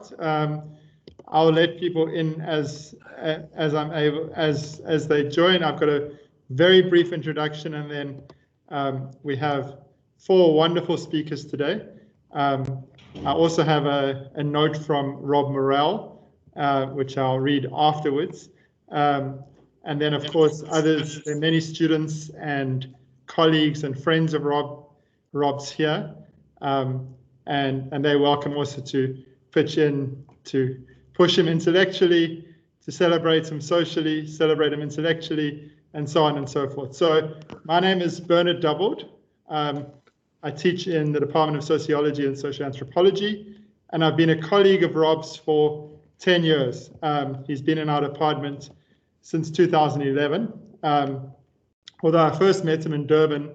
start. I'll let people in as I'm able, as they join. I've got a very brief introduction, and then we have 4 wonderful speakers today. I also have a note from Rob Morrell, which I'll read afterwards. And then, of course, others. There are many students and colleagues and friends of Rob's here, and they're welcome also to pitch in, to push him intellectually, to celebrate him socially, celebrate him intellectually, and so on and so forth. So my name is Bernard Doubled. I teach in the Department of Sociology and Social Anthropology, and I've been a colleague of Rob's for 10 years. He's been in our department since 2011, although I first met him in Durban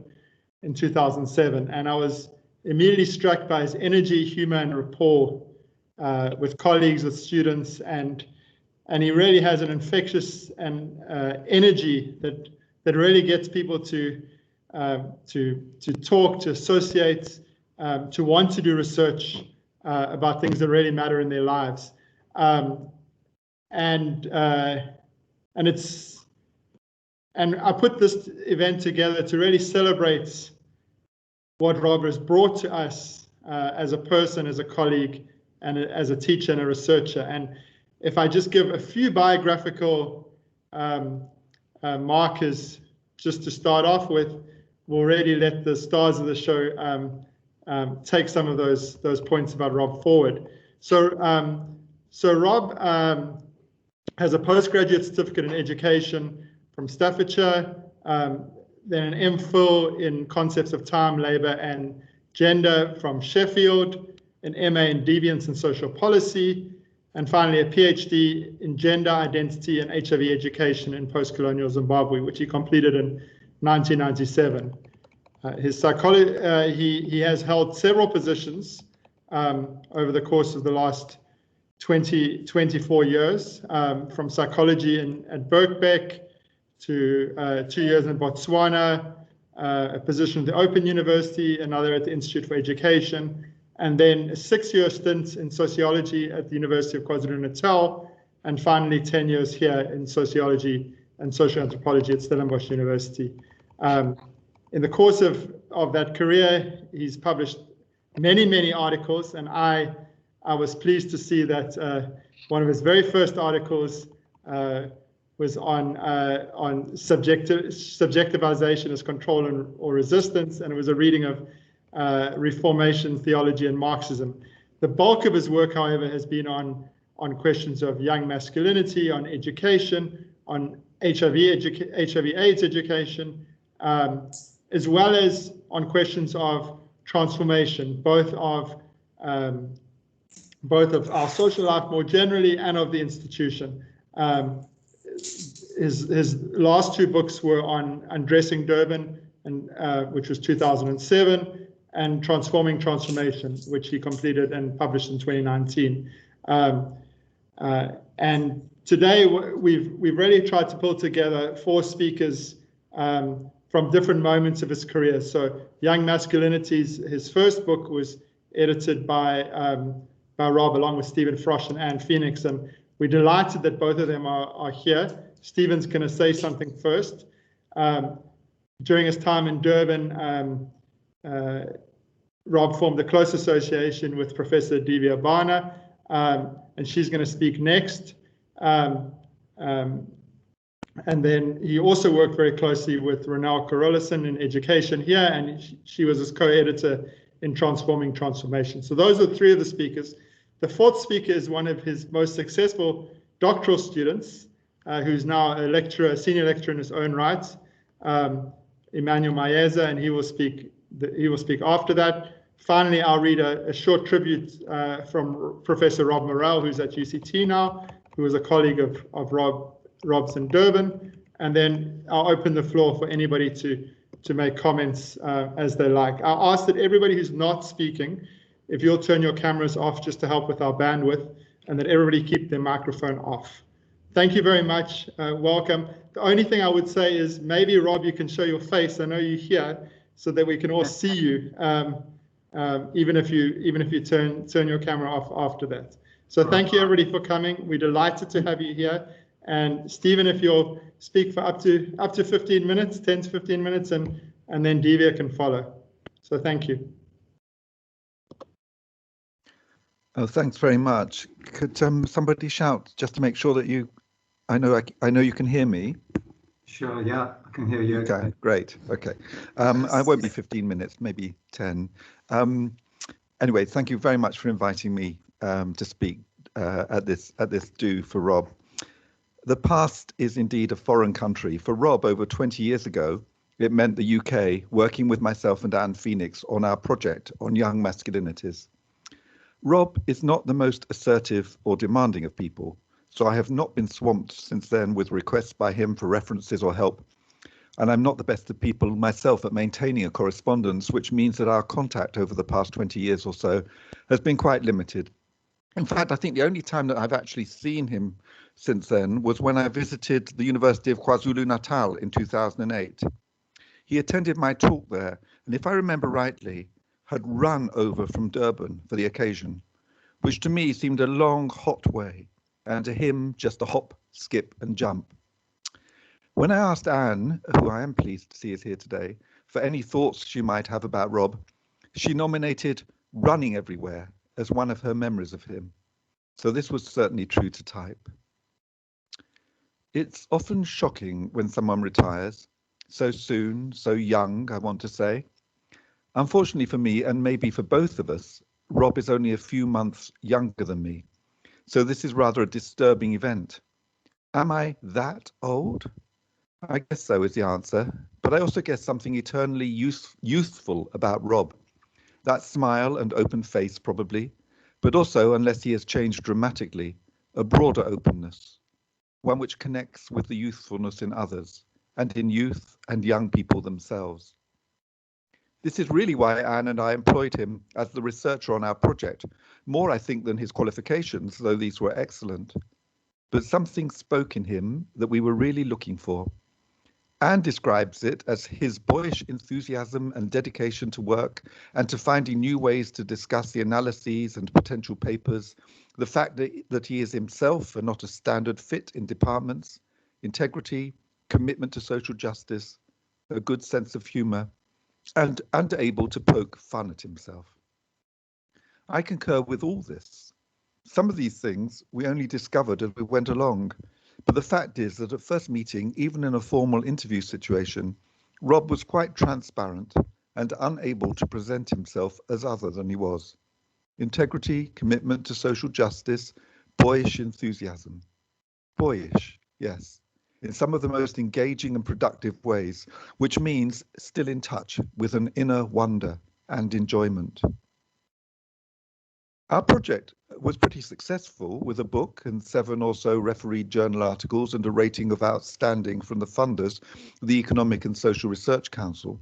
in 2007, and I was immediately struck by his energy, humor, and rapport with colleagues, with students, and he really has an infectious and energy that really gets people to talk, to associate, to want to do research about things that really matter in their lives, and I put this event together to really celebrate what Rob has brought to us as a person, as a colleague, and as a teacher and a researcher. And if I just give a few biographical markers just to start off with, we'll really let the stars of the show take some of those points about Rob forward. So Rob has a postgraduate certificate in education from Staffordshire, then an MPhil in concepts of time, labor, and gender from Sheffield, an MA in deviance and social policy, and finally a PhD in gender, identity, and HIV education in post-colonial Zimbabwe, which he completed in 1997. His psychology, he has held several positions over the course of the last 24 years, from psychology at Birkbeck to 2 years in Botswana, a position at the Open University, another at the Institute for Education, and then a 6-year stint in sociology at the University of KwaZulu-Natal, and finally 10 years here in sociology and social anthropology at Stellenbosch University. In the course of that career, he's published many articles, and I was pleased to see that one of his very first articles was on subjectivization as control or resistance, and it was a reading of Reformation theology and Marxism. The bulk of his work, however, has been on questions of young masculinity, on education, on HIV/AIDS education, as well as on questions of transformation, both of our social life more generally and of the institution. His last 2 books were on Undressing Durban, which was 2007, and Transforming Transformation, which he completed and published in 2019. And today we've really tried to pull together 4 speakers from different moments of his career. So Young Masculinities, his first book, was edited by Rob along with Stephen Frosh and Anne Phoenix, and we're delighted that both of them are here. Stephen's going to say something first. During his time in Durban, Rob formed a close association with Professor Deevia Bhana, and she's going to speak next. And then he also worked very closely with Ronelle Carolissen in education here, and she was his co-editor in Transforming Transformation. So those are 3 of the speakers. The 4th speaker is one of his most successful doctoral students, who's now a senior lecturer in his own right, Emmanuel Mayeza, and he will speak after that. Finally, I'll read a short tribute from Professor Rob Morrell, who's at UCT now, who was a colleague of Rob's in Durban, and then I'll open the floor for anybody to make comments as they like. I'll ask that everybody who's not speaking, if you'll turn your cameras off just to help with our bandwidth, and that everybody keep their microphone off. Thank you very much. Welcome. The only thing I would say is maybe, Rob, you can show your face. I know you're here so that we can all see you. even if you turn your camera off after that. So thank you everybody for coming. We're delighted to have you here. And Stephen, if you'll speak for up to 15 minutes, 10 to 15 minutes, and then Deevia can follow. So thank you. Oh, thanks very much. Could somebody shout just to make sure that you? I know you can hear me. Sure. Yeah, I can hear you. Okay, great. Okay, I won't be 15 minutes, maybe 10. Anyway, thank you very much for inviting me to speak at this do for Rob. The past is indeed a foreign country. For Rob, over 20 years ago, it meant the UK, working with myself and Anne Phoenix on our project on young masculinities. Rob is not the most assertive or demanding of people, so I have not been swamped since then with requests by him for references or help. And I'm not the best of people myself at maintaining a correspondence, which means that our contact over the past 20 years or so has been quite limited. In fact, I think the only time that I've actually seen him since then was when I visited the University of KwaZulu-Natal in 2008. He attended my talk there, and if I remember rightly, had run over from Durban for the occasion, which to me seemed a long, hot way, and to him just a hop, skip, and jump. When I asked Anne, who I am pleased to see is here today, for any thoughts she might have about Rob, she nominated running everywhere as one of her memories of him. So this was certainly true to type. It's often shocking when someone retires, so soon, so young, I want to say. Unfortunately for me, and maybe for both of us, Rob is only a few months younger than me. So this is rather a disturbing event. Am I that old? I guess so is the answer, but I also guess something eternally youthful about Rob. That smile and open face probably, but also, unless he has changed dramatically, a broader openness, one which connects with the youthfulness in others, and in youth and young people themselves. This is really why Anne and I employed him as the researcher on our project, more I think than his qualifications, though these were excellent. But something spoke in him that we were really looking for. Anne describes it as his boyish enthusiasm and dedication to work and to finding new ways to discuss the analyses and potential papers, the fact that he is himself and not a standard fit in departments, integrity, commitment to social justice, a good sense of humour, and able to poke fun at himself. I concur with all this. Some of these things we only discovered as we went along, but the fact is that at first meeting, even in a formal interview situation, Rob was quite transparent and unable to present himself as other than he was. Integrity, commitment to social justice, boyish enthusiasm. Boyish, yes, in some of the most engaging and productive ways, which means still in touch with an inner wonder and enjoyment. Our project was pretty successful, with a book and 7 or so refereed journal articles and a rating of outstanding from the funders, the Economic and Social Research Council.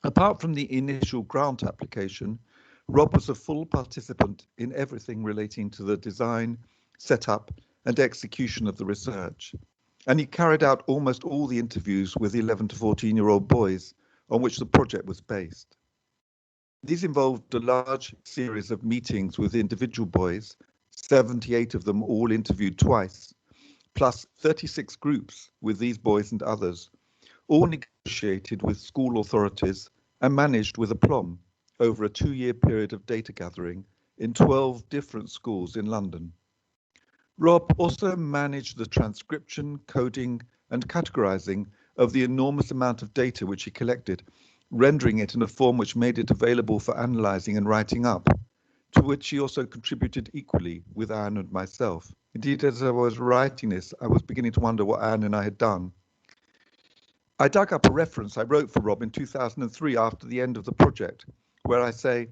Apart from the initial grant application, Rob was a full participant in everything relating to the design, setup, and execution of the research. And he carried out almost all the interviews with 11 to 14-year-old boys on which the project was based. These involved a large series of meetings with individual boys, 78 of them all interviewed twice, plus 36 groups with these boys and others, all negotiated with school authorities and managed with aplomb over a 2-year period of data gathering in 12 different schools in London. Rob also managed the transcription, coding, and categorizing of the enormous amount of data which he collected, rendering it in a form which made it available for analyzing and writing up, to which he also contributed equally with Anne and myself. Indeed, as I was writing this, I was beginning to wonder what Anne and I had done. I dug up a reference I wrote for Rob in 2003 after the end of the project, where I say,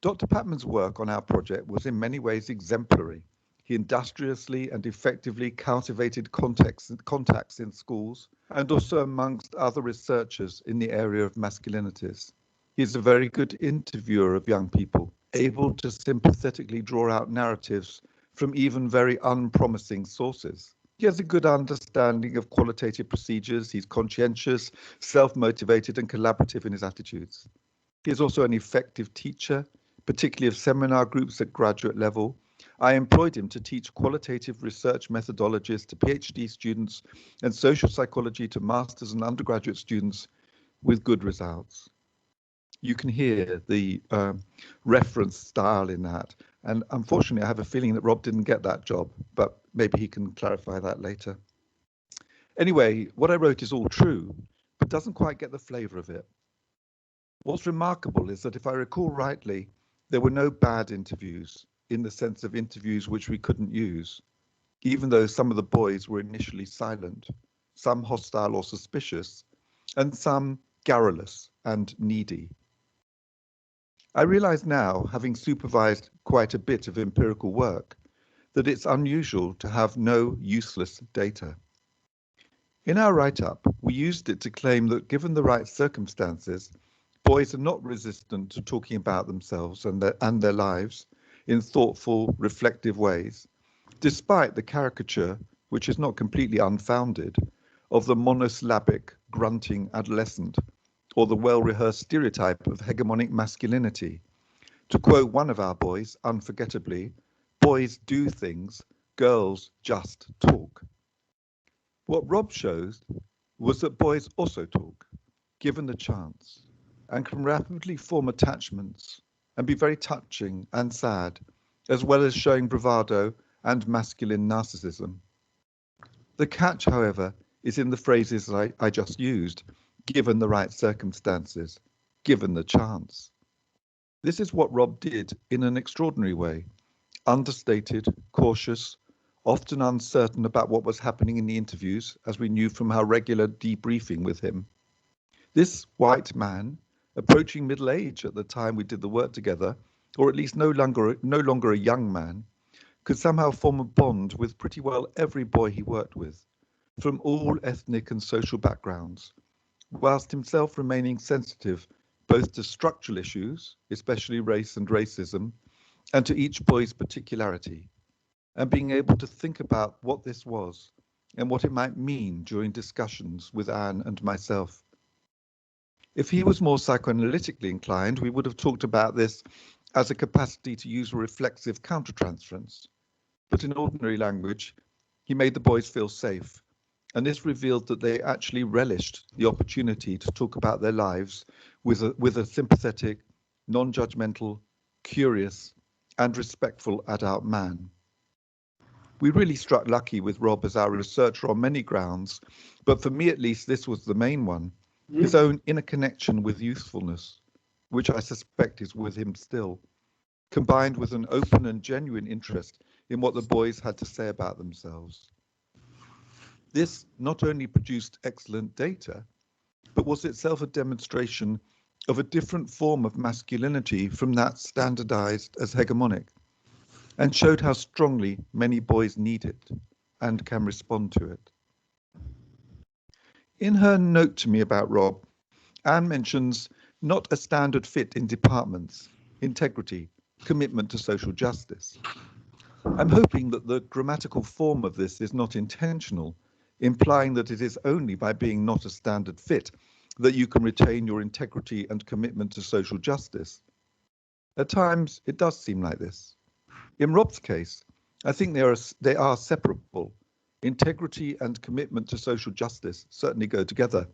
Dr. Pattman's work on our project was in many ways exemplary. He industriously and effectively cultivated contacts in schools and also amongst other researchers in the area of masculinities. He is a very good interviewer of young people, able to sympathetically draw out narratives from even very unpromising sources. He has a good understanding of qualitative procedures. He's conscientious, self-motivated, and collaborative in his attitudes. He is also an effective teacher, particularly of seminar groups at graduate level. I employed him to teach qualitative research methodologies to PhD students and social psychology to masters and undergraduate students with good results. You can hear the reference style in that. And unfortunately, I have a feeling that Rob didn't get that job, but maybe he can clarify that later. Anyway, what I wrote is all true, but doesn't quite get the flavour of it. What's remarkable is that if I recall rightly, there were no bad interviews in the sense of interviews which we couldn't use, even though some of the boys were initially silent, some hostile or suspicious, and some garrulous and needy. I realise now, having supervised quite a bit of empirical work, that it's unusual to have no useless data. In our write-up, we used it to claim that given the right circumstances, boys are not resistant to talking about themselves and their lives in thoughtful, reflective ways, despite the caricature, which is not completely unfounded, of the monosyllabic, grunting adolescent, or the well-rehearsed stereotype of hegemonic masculinity. To quote one of our boys, unforgettably, boys do things, girls just talk. What Rob shows was that boys also talk, given the chance, and can rapidly form attachments and be very touching and sad, as well as showing bravado and masculine narcissism. The catch, however, is in the phrases I just used, given the right circumstances, given the chance. This is what Rob did in an extraordinary way, understated, cautious, often uncertain about what was happening in the interviews, as we knew from our regular debriefing with him. This white man, approaching middle age at the time we did the work together, or at least no longer a young man, could somehow form a bond with pretty well every boy he worked with, from all ethnic and social backgrounds, whilst himself remaining sensitive both to structural issues, especially race and racism, and to each boy's particularity, and being able to think about what this was and what it might mean during discussions with Anne and myself. If he was more psychoanalytically inclined, we would have talked about this as a capacity to use reflexive countertransference. But in ordinary language, he made the boys feel safe, and this revealed that they actually relished the opportunity to talk about their lives with a sympathetic, non-judgmental, curious, and respectful adult man. We really struck lucky with Rob as our researcher on many grounds, but for me at least this was the main one, his own inner connection with youthfulness, which I suspect is with him still, combined with an open and genuine interest in what the boys had to say about themselves. This not only produced excellent data, but was itself a demonstration of a different form of masculinity from that standardized as hegemonic, and showed how strongly many boys need it and can respond to it. In her note to me about Rob, Anne mentions not a standard fit in departments, integrity, commitment to social justice. I'm hoping that the grammatical form of this is not intentional, implying that it is only by being not a standard fit that you can retain your integrity and commitment to social justice. At times, it does seem like this. In Rob's case, I think they are separable. Integrity and commitment to social justice certainly go together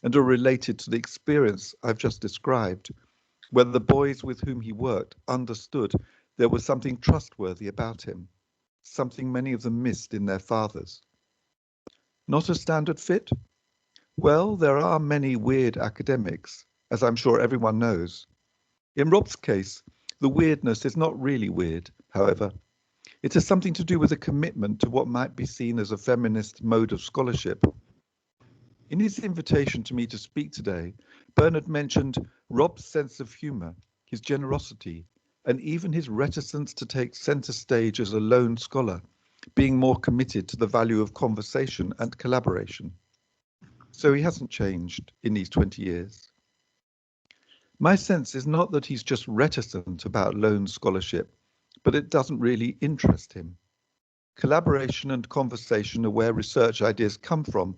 and are related to the experience I've just described, where the boys with whom he worked understood there was something trustworthy about him, something many of them missed in their fathers. Not a standard fit? Well, there are many weird academics, as I'm sure everyone knows. In Rob's case, the weirdness is not really weird, however. It has something to do with a commitment to what might be seen as a feminist mode of scholarship. In his invitation to me to speak today, Bernard mentioned Rob's sense of humour, his generosity, and even his reticence to take centre stage as a lone scholar, being more committed to the value of conversation and collaboration. So he hasn't changed in these 20 years. My sense is not that he's just reticent about lone scholarship, but it doesn't really interest him. Collaboration and conversation are where research ideas come from.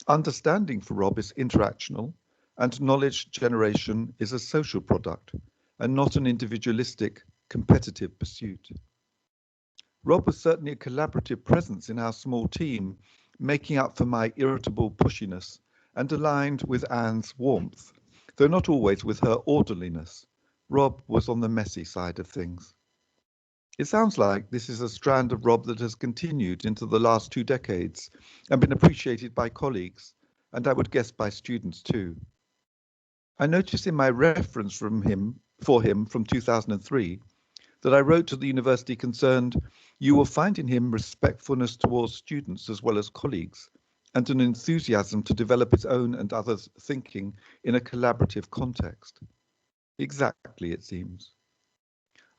Understanding for Rob is interactional, and knowledge generation is a social product and not an individualistic, competitive pursuit. Rob was certainly a collaborative presence in our small team, making up for my irritable pushiness and aligned with Anne's warmth, though not always with her orderliness. Rob was on the messy side of things. It sounds like this is a strand of Rob that has continued into the last 2 decades and been appreciated by colleagues, and I would guess by students too. I noticed in my reference for him from 2003 that I wrote to the university concerned, "You will find in him respectfulness towards students as well as colleagues, and an enthusiasm to develop his own and others' thinking in a collaborative context." Exactly, it seems.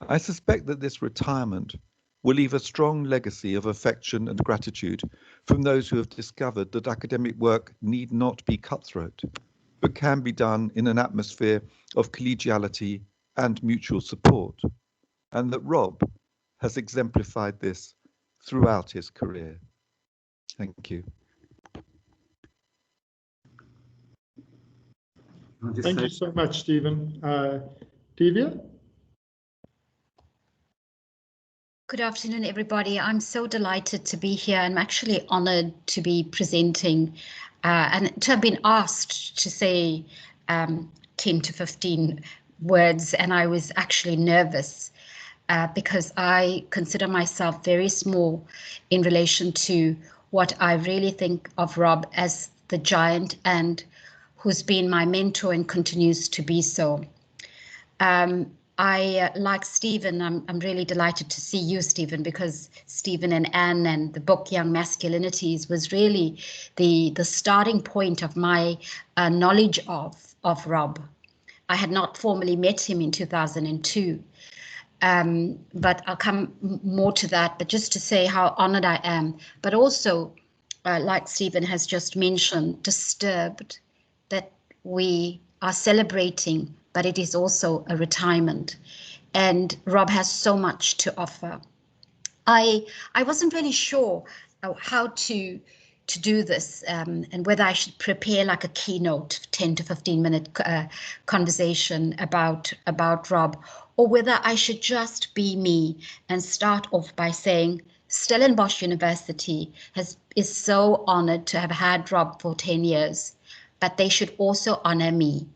I suspect that this retirement will leave a strong legacy of affection and gratitude from those who have discovered that academic work need not be cutthroat, but can be done in an atmosphere of collegiality and mutual support, and that Rob has exemplified this throughout his career. Thank you. Thank you so much, Stephen. Deevia? Good afternoon, everybody. I'm so delighted to be here. I'm actually honored to be presenting and to have been asked to say 10 to 15 words, and I was actually nervous because I consider myself very small in relation to what I really think of Rob as the giant and who's been my mentor and continues to be so. I, like Stephen, I'm really delighted to see you, Stephen, because Stephen and Anne and the book Young Masculinities was really the starting point of my knowledge of Rob. I had not formally met him in 2002, but I'll come more to that. But just to say how honored I am, but also, like Stephen has just mentioned, disturbed that we are celebrating, but it is also a retirement. And Rob has so much to offer. I wasn't really sure how to do this and whether I should prepare like a keynote 10 to 15 minute conversation about Rob, or whether I should just be me and start off by saying Stellenbosch University is so honored to have had Rob for 10 years, but they should also honor me.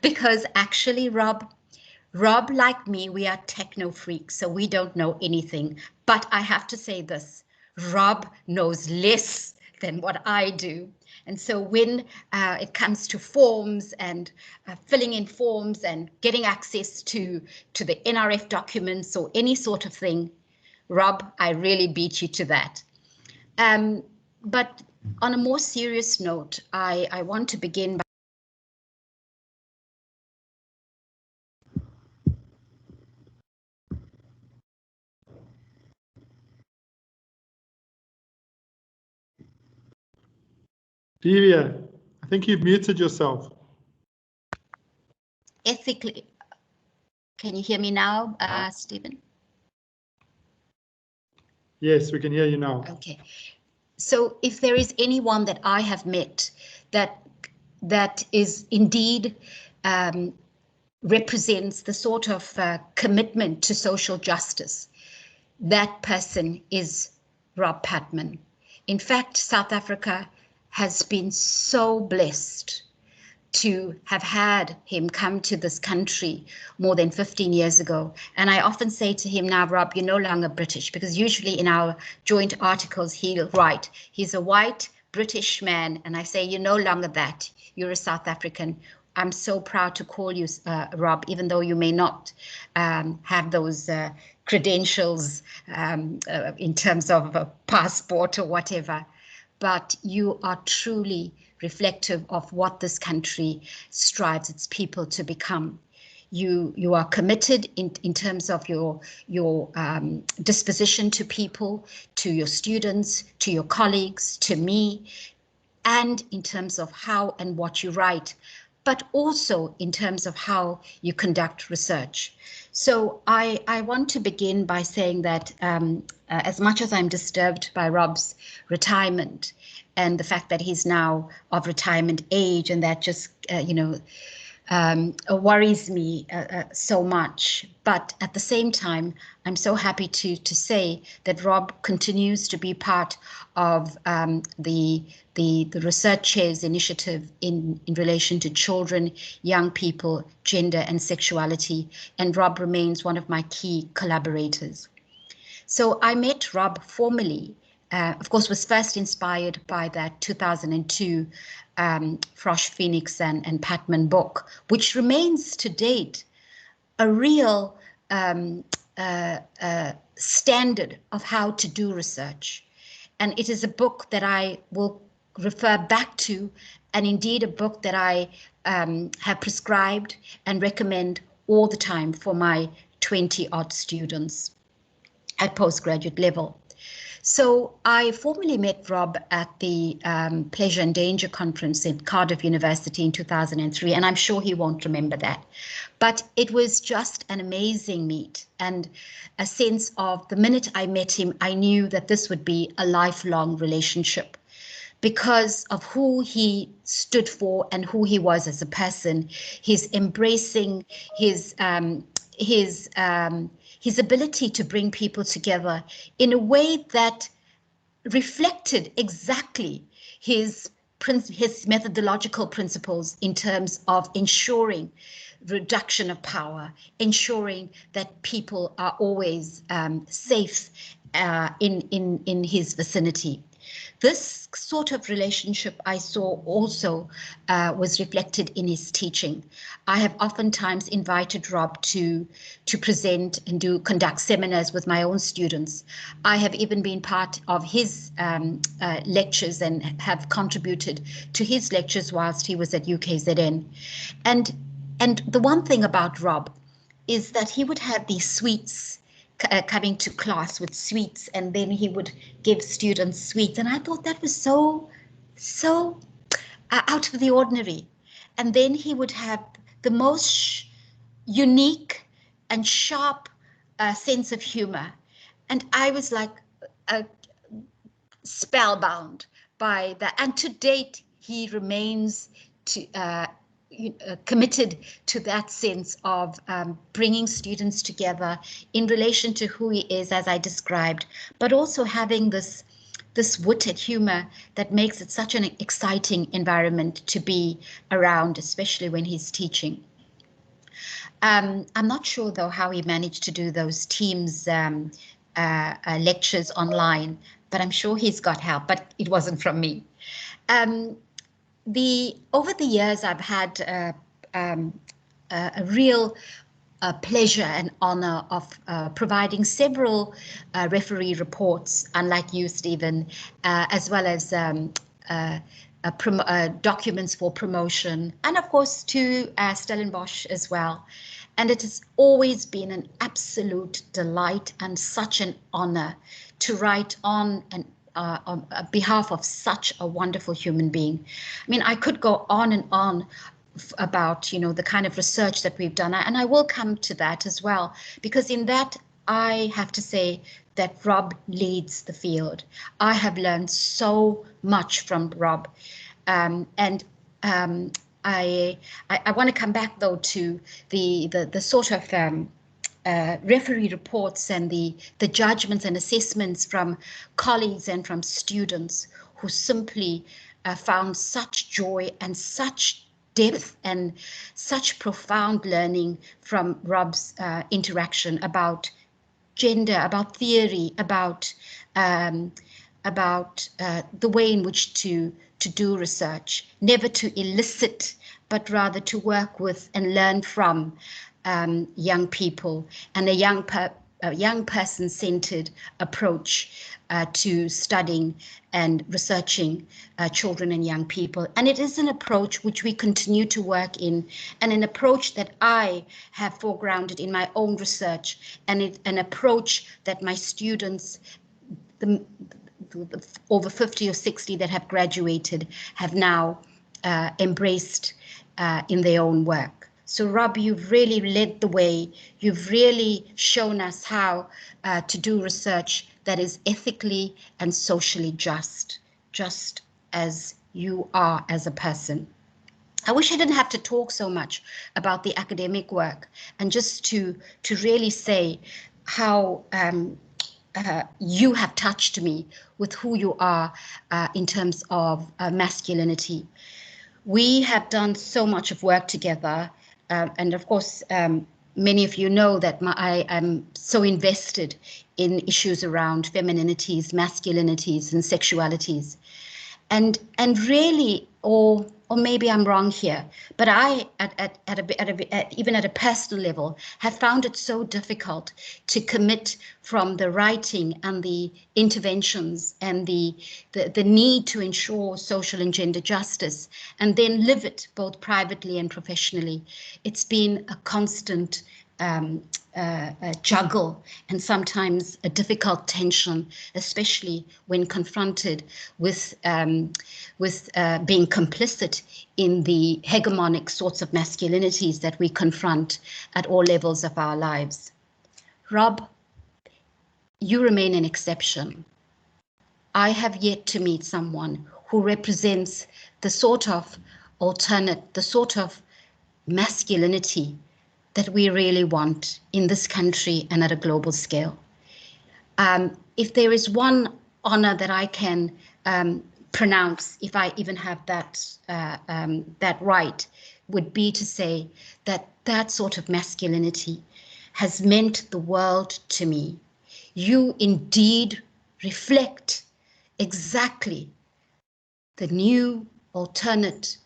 Because actually, Rob, like me, we are techno freaks, so we don't know anything. But I have to say this, Rob knows less than what I do. And so when it comes to forms and filling in forms and getting access to the NRF documents or any sort of thing, Rob, I really beat you to that. But on a more serious note, I want to begin by Deevia, I think you've muted yourself. ethically. Can you hear me now, Stephen? Yes, we can hear you now. Okay. So if there is anyone that I have met that is indeed represents the sort of commitment to social justice, that person is Rob Pattman. In fact, South Africa has been so blessed to have had him come to this country more than 15 years ago. And I often say to him now, Rob, you're no longer British, because usually in our joint articles, he'll write, he's a white British man. And I say, you're no longer that, you're a South African. I'm so proud to call you Rob, even though you may not have those credentials in terms of a passport or whatever, but you are truly reflective of what this country strives its people to become. You are committed in terms of your disposition to people, to your students, to your colleagues, to me, and in terms of how and what you write, but also in terms of how you conduct research. So I want to begin by saying that as much as I'm disturbed by Rob's retirement, and the fact that he's now of retirement age, and that just, worries me so much. But at the same time, I'm so happy to say that Rob continues to be part of the Research Chairs initiative in relation to children, young people, gender and sexuality. And Rob remains one of my key collaborators. So I met Rob formally, of course, was first inspired by that 2002 Frosh, Phoenix and Pattman book, which remains to date a real standard of how to do research. And it is a book that I will refer back to, and indeed a book that I have prescribed and recommend all the time for my 20-odd students at postgraduate level. So I formally met Rob at the Pleasure and Danger Conference at Cardiff University in 2003, and I'm sure he won't remember that. But it was just an amazing meet, and a sense of the minute I met him, I knew that this would be a lifelong relationship because of who he stood for and who he was as a person, his embracing, his ability to bring people together in a way that reflected exactly his methodological principles in terms of ensuring reduction of power, ensuring that people are always safe in his vicinity. This sort of relationship I saw also was reflected in his teaching. I have oftentimes invited Rob to present and conduct seminars with my own students. I have even been part of his lectures and have contributed to his lectures whilst he was at UKZN. And the one thing about Rob is that he would have these sweets coming to class with sweets, and then he would give students sweets, and I thought that was so out of the ordinary. And then he would have the most unique and sharp sense of humor, and I was like spellbound by that. And to date, he remains committed to that sense of bringing students together in relation to who he is, as I described, but also having this wit and humor that makes it such an exciting environment to be around, especially when he's teaching. I'm not sure, though, how he managed to do those Teams lectures online, but I'm sure he's got help, but it wasn't from me. Over the years, I've had a real pleasure and honor of providing several referee reports, unlike you, Stephen, as well as documents for promotion, and of course to Stellenbosch as well. And it has always been an absolute delight and such an honor to write on behalf of such a wonderful human being. I mean, I could go on and on about, the kind of research that we've done, and I will come to that as well, because in that, I have to say that Rob leads the field. I have learned so much from Rob, and I want to come back, though, to the sort of referee reports and the judgments and assessments from colleagues and from students who simply found such joy and such depth and such profound learning from Rob's interaction about gender, about theory, about the way in which to do research, never to elicit, but rather to work with and learn from young people, and a young person-centered approach to studying and researching children and young people. And it is an approach which we continue to work in, and an approach that I have foregrounded in my own research, and an approach that my students, the over 50 or 60 that have graduated, have now embraced in their own work. So Rob, you've really led the way. You've really shown us how to do research that is ethically and socially just as you are as a person. I wish I didn't have to talk so much about the academic work, and just to really say how you have touched me with who you are in terms of masculinity. We have done so much of work together, and of course, many of you know that I am so invested in issues around femininities, masculinities, and sexualities, and really, or maybe I'm wrong here, but I, even at a personal level, have found it so difficult to commit from the writing and the interventions and the need to ensure social and gender justice, and then live it both privately and professionally. It's been a constant juggle, and sometimes a difficult tension, especially when confronted with being complicit in the hegemonic sorts of masculinities that we confront at all levels of our lives. Rob, you remain an exception. I have yet to meet someone who represents the sort of the sort of masculinity that we really want in this country and at a global scale. If there is one honor that I can pronounce, if I even have that right, would be to say that that sort of masculinity has meant the world to me. You indeed reflect exactly the new, alternate,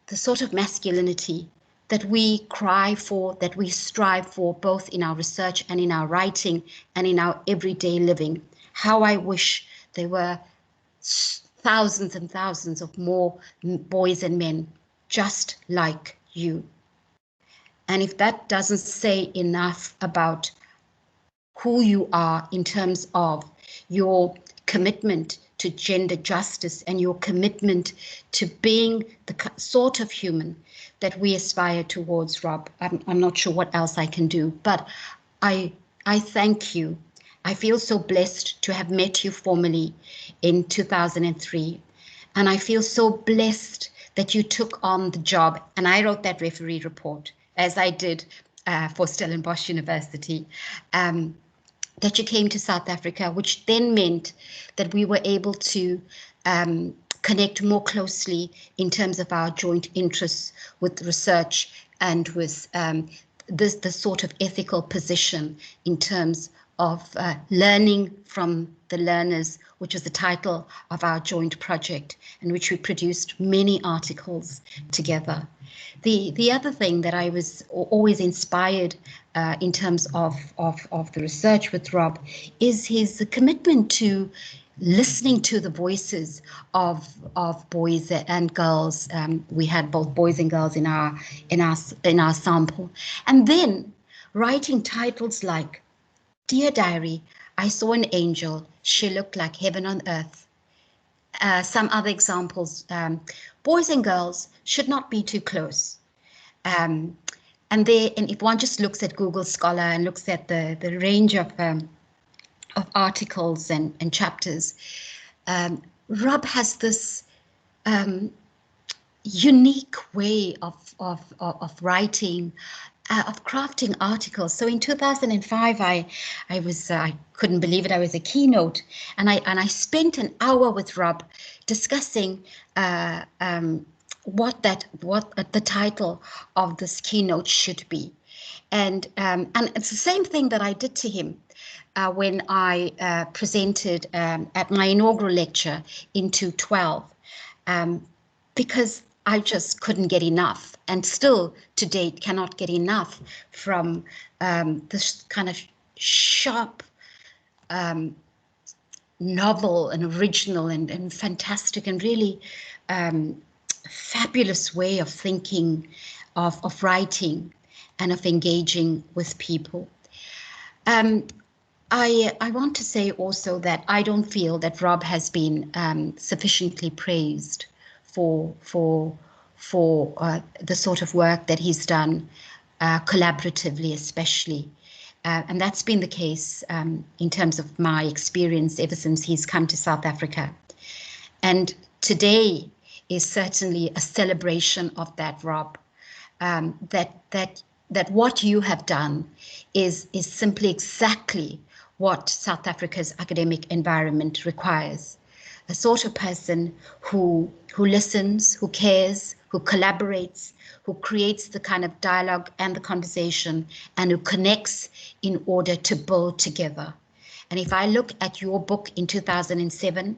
the sort of masculinity that we cry for, that we strive for, both in our research and in our writing and in our everyday living. How I wish there were thousands and thousands of more boys and men just like you. And if that doesn't say enough about who you are in terms of your commitment to gender justice and your commitment to being the sort of human that we aspire towards, Rob, I'm not sure what else I can do, but I thank you. I feel so blessed to have met you formally in 2003. And I feel so blessed that you took on the job. And I wrote that referee report, as I did for Stellenbosch University, that you came to South Africa, which then meant that we were able to connect more closely in terms of our joint interests with research and with the sort of ethical position in terms of learning from the learners, which was the title of our joint project, in which we produced many articles together. The other thing that I was always inspired in terms of the research with Rob is his commitment to listening to the voices of boys and girls. We had both boys and girls in our sample, and then writing titles like "Dear Diary, I saw an angel. She looked like heaven on earth." Some other examples: boys and girls should not be too close. And if one just looks at Google Scholar and looks at the range of articles and chapters, Rob has this unique way of writing, of crafting articles. So in 2005, I couldn't believe it. I was a keynote, and I spent an hour with Rob discussing what the title of this keynote should be, and it's the same thing that I did to him when I presented at my inaugural lecture in 2012, because I just couldn't get enough, and still to date cannot get enough from this kind of sharp, novel and original and fantastic and really fabulous way of thinking, of writing, and of engaging with people. I want to say also that I don't feel that Rob has been sufficiently praised for the sort of work that he's done collaboratively, especially. And that's been the case in terms of my experience ever since he's come to South Africa. And today is certainly a celebration of that, Rob. That what you have done is simply exactly what South Africa's academic environment requires. A sort of person who listens, who cares, who collaborates, who creates the kind of dialogue and the conversation, and who connects in order to build together. And if I look at your book in 2007,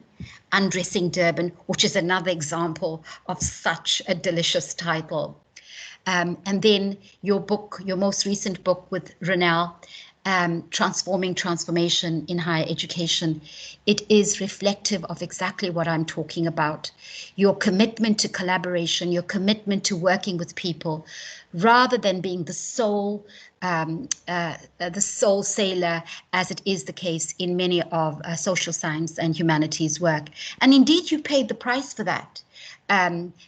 Undressing Durban, which is another example of such a delicious title, and then your book, your most recent book with Ronelle, Transforming Transformation in Higher Education, it is reflective of exactly what I'm talking about. Your commitment to collaboration, your commitment to working with people, rather than being the sole sailor, as it is the case in many of social science and humanities work. And indeed, you paid the price for that.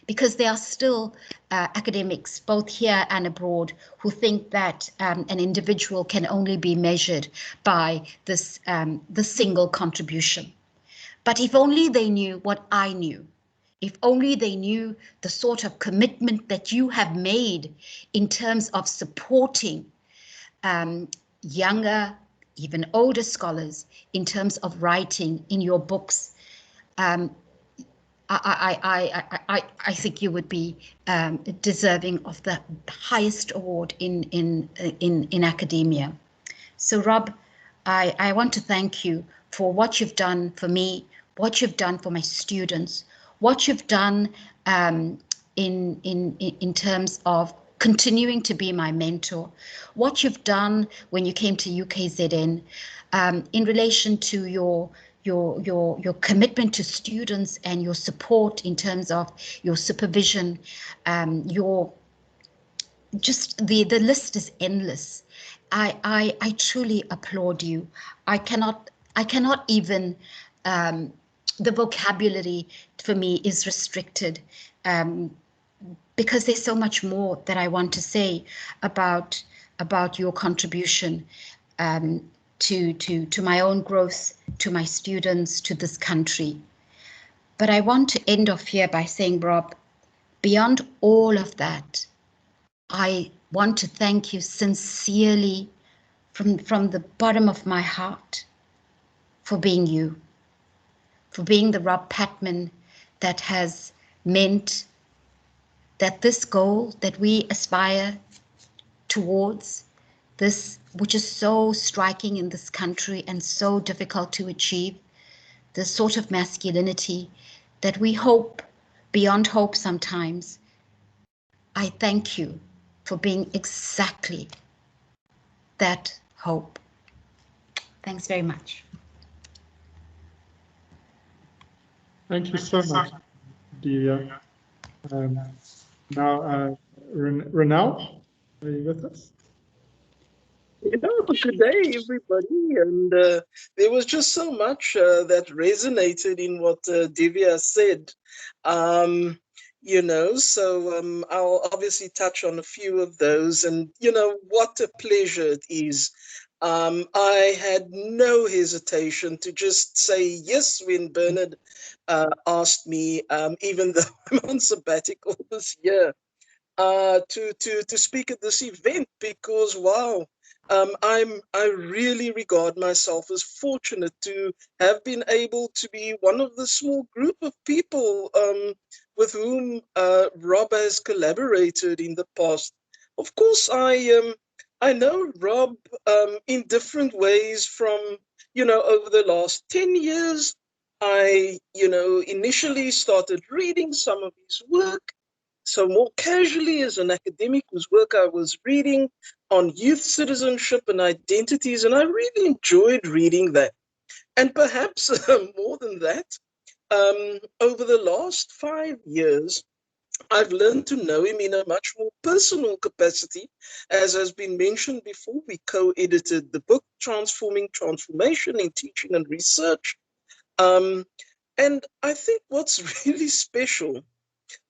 Because there are still academics, both here and abroad, who think that an individual can only be measured by this the single contribution. But if only they knew what I knew, if only they knew the sort of commitment that you have made in terms of supporting younger, even older scholars in terms of writing in your books, I think you would be deserving of the highest award in academia. So Rob, I want to thank you for what you've done for me, what you've done for my students, what you've done in terms of continuing to be my mentor, what you've done when you came to UKZN in relation to your commitment to students and your support in terms of your supervision, your just the list is endless. I truly applaud you. I cannot even the vocabulary for me is restricted because there's so much more that I want to say about your contribution to my own growth, to my students, to this country. But I want to end off here by saying, Rob, beyond all of that, I want to thank you sincerely from the bottom of my heart for being you, for being the Rob Pattman that has meant that this goal that we aspire towards, this which is so striking in this country and so difficult to achieve, the sort of masculinity that we hope beyond hope sometimes. I thank you for being exactly that hope. Thanks very much. Thank you so much, Deevia. Now, Ronelle, are you with us? Good day, everybody. And there was just so much that resonated in what Deevia said. So I'll obviously touch on a few of those. And, what a pleasure it is. I had no hesitation to just say yes when Bernard asked me, even though I'm on sabbatical this year, to speak at this event, because wow, I really regard myself as fortunate to have been able to be one of the small group of people with whom Rob has collaborated in the past. Of course, I know Rob in different ways from, over the last 10 years. I, initially started reading some of his work. So more casually as an academic whose work I was reading on youth citizenship and identities, and I really enjoyed reading that. And perhaps more than that, over the last 5 years, I've learned to know him in a much more personal capacity. As has been mentioned before, we co-edited the book Transforming Transformation in Teaching and Research. And I think what's really special,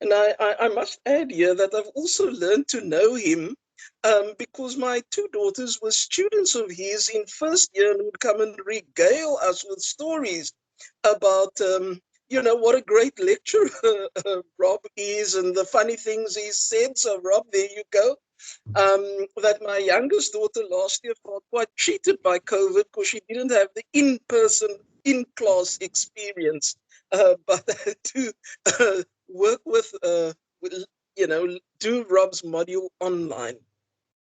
and I must add here that I've also learned to know him because my two daughters were students of his in first year and would come and regale us with stories about, you know, what a great lecturer Rob is, and the funny things he said. So, Rob, there you go. That my youngest daughter last year felt quite cheated by COVID because she didn't have the in-person, in-class experience, but had to work with, you know, do Rob's module online.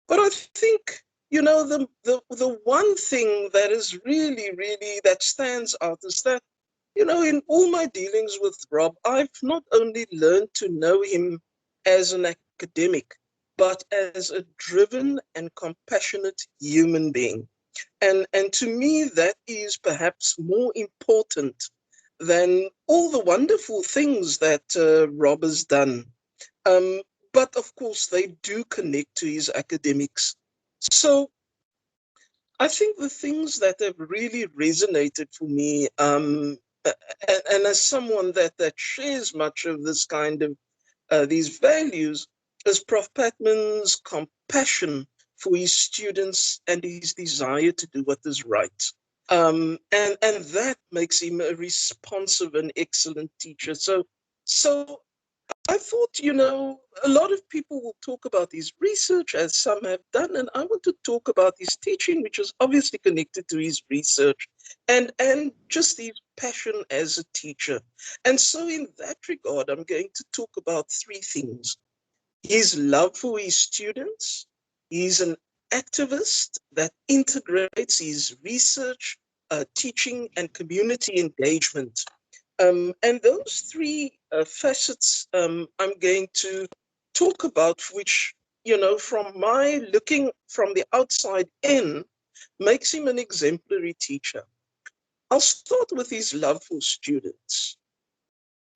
But I think, you know, the one thing that is really, really, that stands out is that, you know, in all my dealings with Rob, I've not only learned to know him as an academic, but as a driven and compassionate human being. And to me, that is perhaps more important than all the wonderful things that Rob has done. But of course, they do connect to his academics. So I think the things that have really resonated for me, and as someone that shares much of this kind of these values, is Prof Pattman's compassion for his students and his desire to do what is right. And that makes him a responsive and excellent teacher. So I thought, you know, a lot of people will talk about his research, as some have done, and I want to talk about his teaching, which is obviously connected to his research, and just his passion as a teacher. And so in that regard, I'm going to talk about three things. His love for his students. He's an activist that integrates his research, teaching, and community engagement. And those three facets I'm going to talk about, which, you know, from my looking from the outside in, makes him an exemplary teacher. I'll start with his love for students.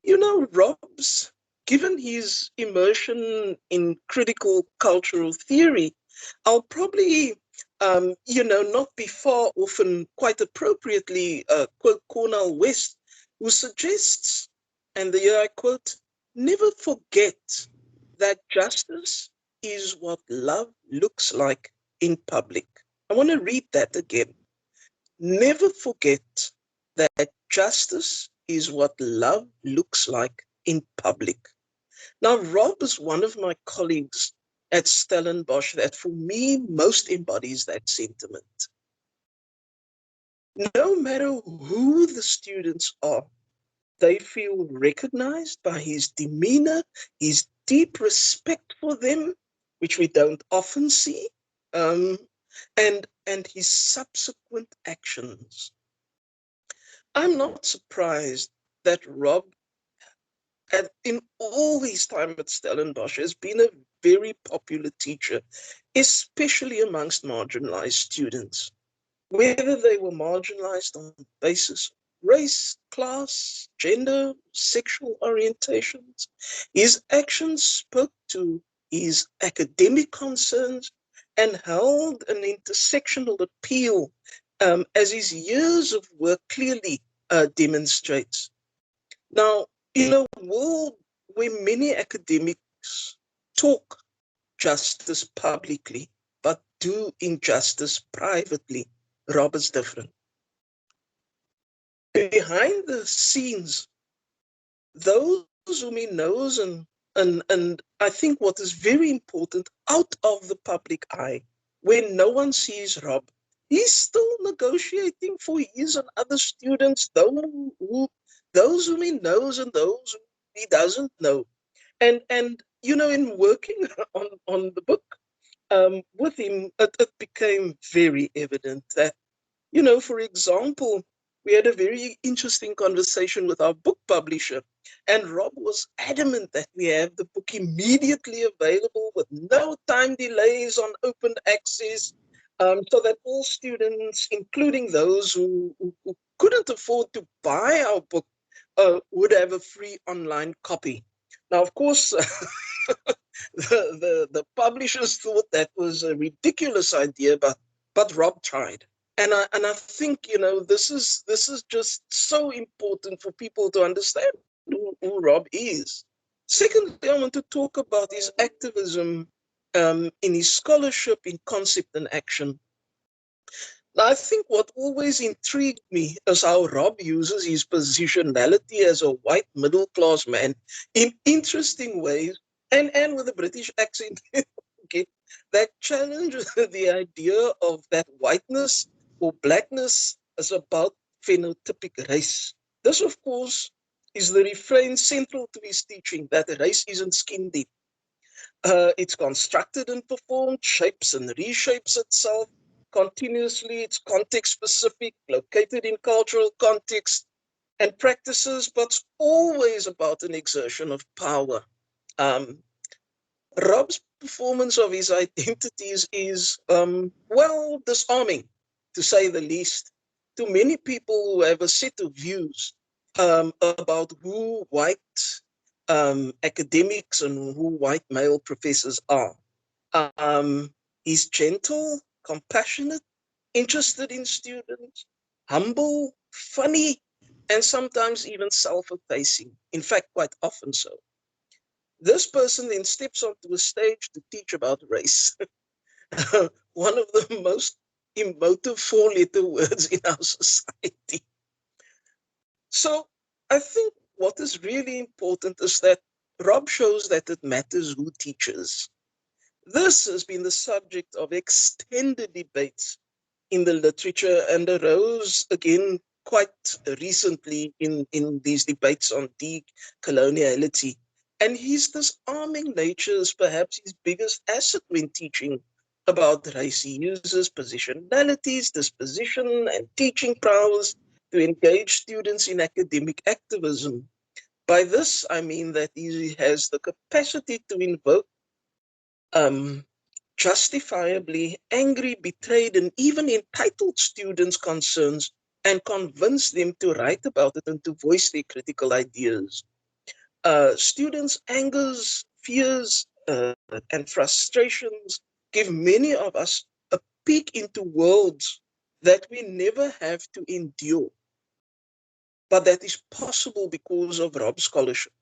You know, Rob's, given his immersion in critical cultural theory, I'll probably, you know, not be far off and quite appropriately quote Cornel West, who suggests, and here I quote, never forget that justice is what love looks like in public. I want to read that again. Never forget that justice is what love looks like in public. Now, Rob is one of my colleagues at Stellenbosch that for me most embodies that sentiment. No matter who the students are, they feel recognized by his demeanor, his deep respect for them, which we don't often see, and his subsequent actions. I'm not surprised that Rob, in all his time at Stellenbosch, has been a very popular teacher, especially amongst marginalized students, whether they were marginalized on the basis of race, class, gender, sexual orientations. His actions spoke to his academic concerns and held an intersectional appeal, as his years of work clearly demonstrates. Now, in a world where many academics talk justice publicly, but do injustice privately, Rob is different. Behind the scenes, those whom he knows, and I think what is very important, out of the public eye, when no one sees Rob, he's still negotiating for his and other students, those whom he knows and those whom he doesn't know. And you know, in working on the book with him, it became very evident that, you know, for example, we had a very interesting conversation with our book publisher, and Rob was adamant that we have the book immediately available with no time delays on open access, so that all students, including those who couldn't afford to buy our book, would have a free online copy. Now, of course, the publishers thought that was a ridiculous idea, but Rob tried. And I think, you know, this is just so important for people to understand who Rob is. Secondly, I want to talk about his activism in his scholarship in concept and action. I think what always intrigued me is how Rob uses his positionality as a white middle-class man in interesting ways and with a British accent okay, that challenge the idea of that whiteness or blackness is about phenotypic race. This, of course, is the refrain central to his teaching, that race isn't skin deep. It's constructed and performed, shapes and reshapes itself continuously. It's context specific, located in cultural context and practices, but it's always about an exertion of power. Rob's performance of his identities is, well, disarming, to say the least, to many people who have a set of views about who white academics and who white male professors are. He's gentle, compassionate, interested in students, humble, funny, and sometimes even self-effacing. In fact, quite often so. This person then steps onto a stage to teach about race. One of the most emotive four-letter words in our society. So I think what is really important is that Rob shows that it matters who teaches. This has been the subject of extended debates in the literature and arose again quite recently in these debates on decoloniality. And his disarming nature is perhaps his biggest asset when teaching about race. He uses positionalities, disposition, and teaching prowess to engage students in academic activism. By this, I mean that he has the capacity to invoke justifiably angry, betrayed, and even entitled students' concerns and convince them to write about it and to voice their critical ideas. Students' angers, fears, and frustrations give many of us a peek into worlds that we never have to endure, but that is possible because of Rob's scholarship.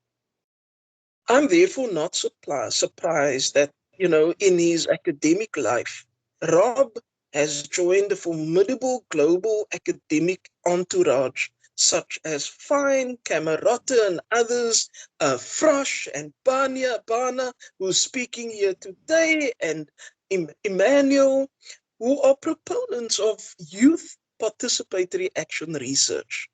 I'm therefore not surprised that, in his academic life, Rob has joined a formidable global academic entourage, such as Fine, Camerata, and others, Frosh and Bhana, who's speaking here today, and Emmanuel, who are proponents of youth participatory action research.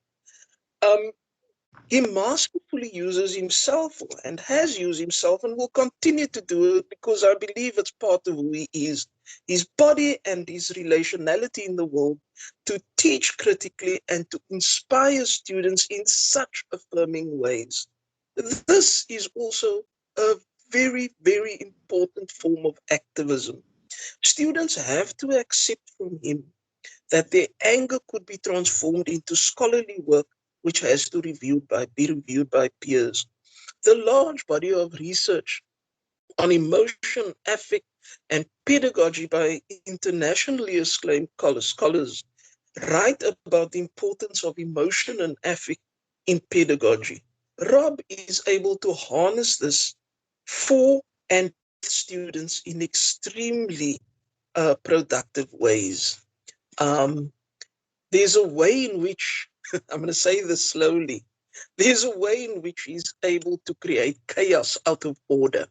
He masterfully uses himself and has used himself and will continue to do it because I believe it's part of who he is, his body and his relationality in the world, to teach critically and to inspire students in such affirming ways. This is also a very, very important form of activism. Students have to accept from him that their anger could be transformed into scholarly work which has to be reviewed by peers. The large body of research on emotion, affect, and pedagogy by internationally acclaimed scholars write about the importance of emotion and affect in pedagogy. Rob is able to harness this for and students in extremely productive ways. There's a way in which, I'm going to say this slowly, there's a way in which he's able to create chaos out of order.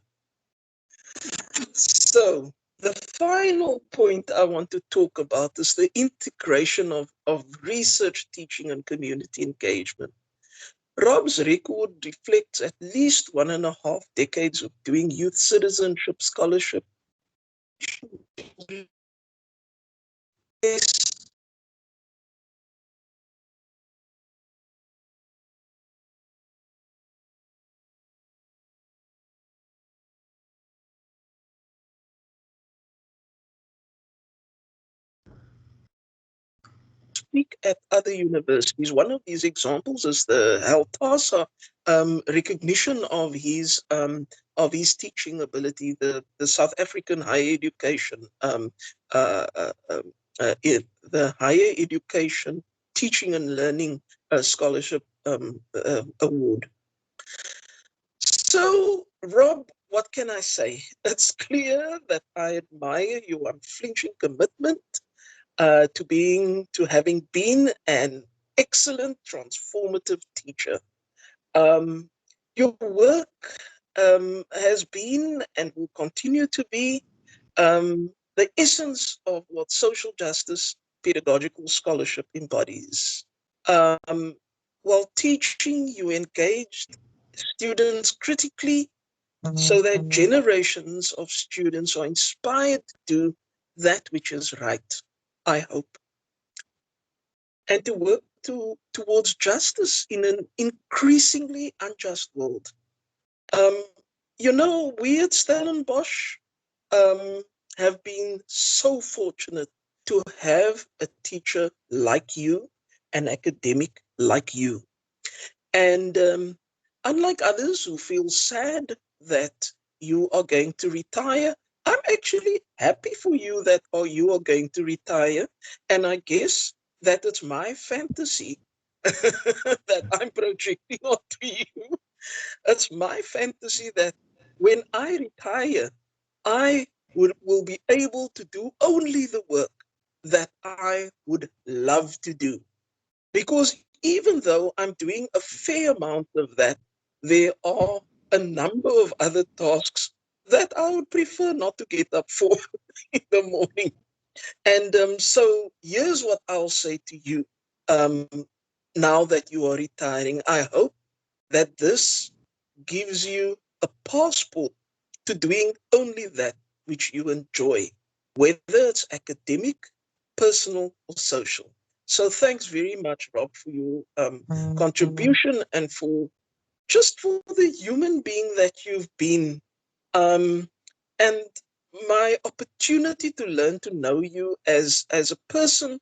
So the final point I want to talk about is the integration of research, teaching, and community engagement. Rob's record reflects at least 1.5 decades of doing youth citizenship scholarship. Speak at other universities. One of these examples is the Heltasa recognition of his teaching ability, the South African higher education, the higher education teaching and learning scholarship award. So, Rob, what can I say? It's clear that I admire your unflinching commitment, to having been an excellent transformative teacher. Your work has been and will continue to be the essence of what social justice pedagogical scholarship embodies. While teaching, you engaged students critically so that generations of students are inspired to do that which is right, I hope, and to work towards justice in an increasingly unjust world. You know, we at Stellenbosch have been so fortunate to have a teacher like you, an academic like you. And unlike others who feel sad that you are going to retire, I'm actually happy for you that you are going to retire. And I guess that it's my fantasy that I'm projecting onto you. It's my fantasy that when I retire, I will be able to do only the work that I would love to do. Because even though I'm doing a fair amount of that, there are a number of other tasks that I would prefer not to get up for in the morning. And so here's what I'll say to you. Now that you are retiring, I hope that this gives you a passport to doing only that which you enjoy, whether it's academic, personal, or social. So thanks very much, Rob, for your contribution and for the human being that you've been. And my opportunity to learn to know you as a person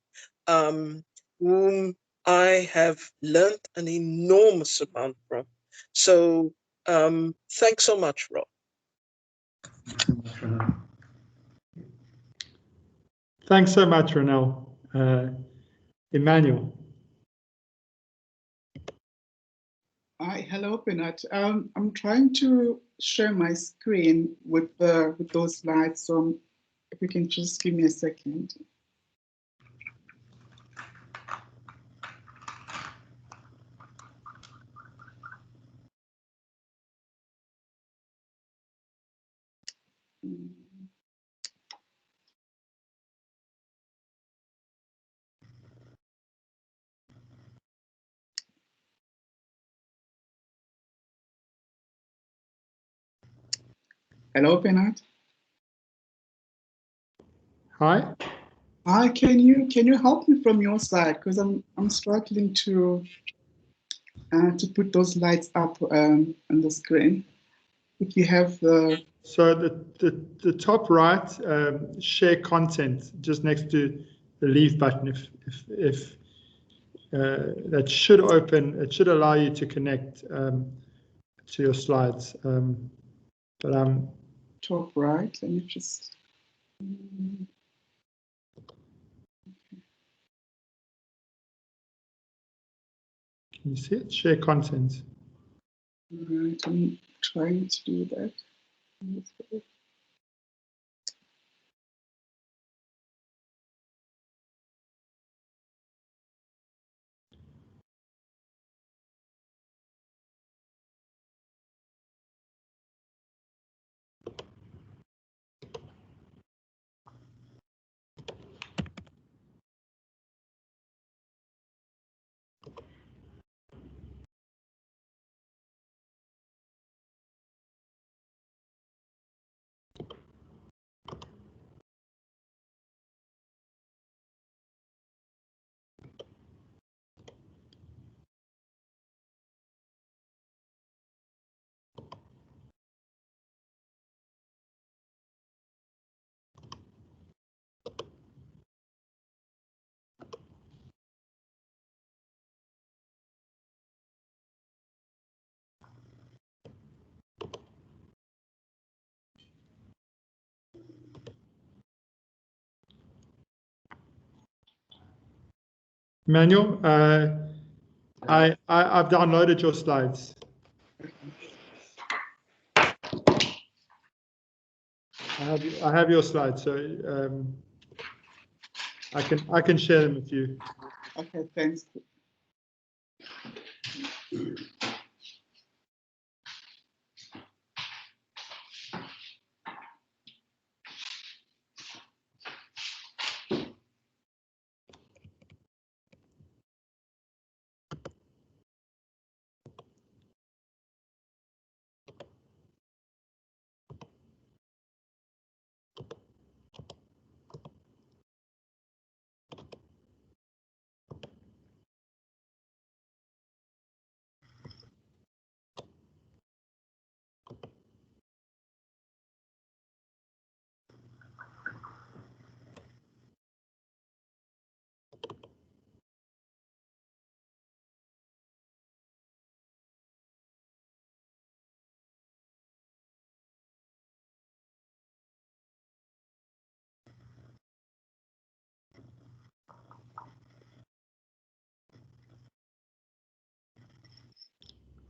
whom I have learned an enormous amount from. So thanks so much, Rob. Thanks so much, Ronelle. Emmanuel. Hi, hello, Bernard. I'm trying to share my screen with those slides, so if you can just give me a second. Hello, Bernard. Hi. Hi, can you help me from your side, because I'm struggling to put those lights up on the screen. If you have the the top right, share content just next to the leave button. If that should open, it should allow you to connect to your slides. But top right. Let me just. Can you see it? Share content. Right, I'm trying to do that. Emmanuel, I've downloaded your slides. I have your slides, so I can share them with you. Okay, thanks.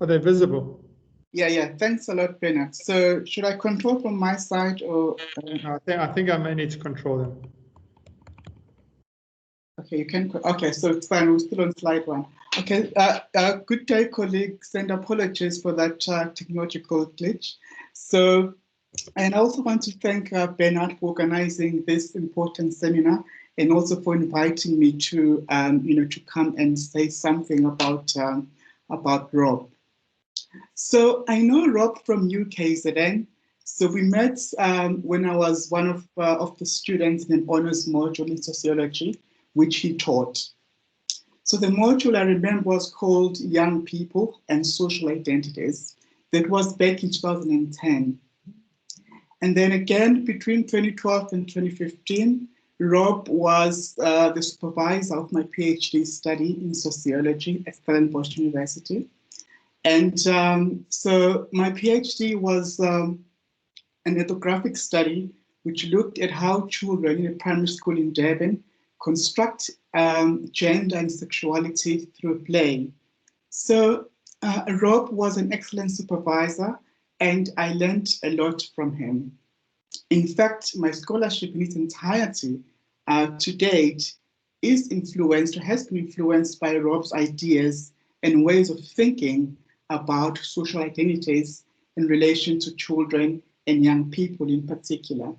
Are they visible? Yeah, thanks a lot, Bhana. So should I control from my side or? No, I think I may need to control them. Okay, you can. Okay, so it's fine. We're still on slide 1. Okay. Good day, colleagues, and apologies for that technological glitch. So, and I also want to thank Bernard for organizing this important seminar, and also for inviting me to, to come and say something about Rob. So I know Rob from UKZN. So we met when I was one of the students in an honors module in sociology, which he taught. So the module I remember was called Young People and Social Identities. That was back in 2010. And then again, between 2012 and 2015, Rob was the supervisor of my PhD study in sociology at Stellenbosch University. And so my PhD was an ethnographic study which looked at how children in a primary school in Durban construct gender and sexuality through play. So Rob was an excellent supervisor, and I learned a lot from him. In fact, my scholarship in its entirety to date is influenced, or has been influenced by Rob's ideas and ways of thinking about social identities in relation to children and young people in particular.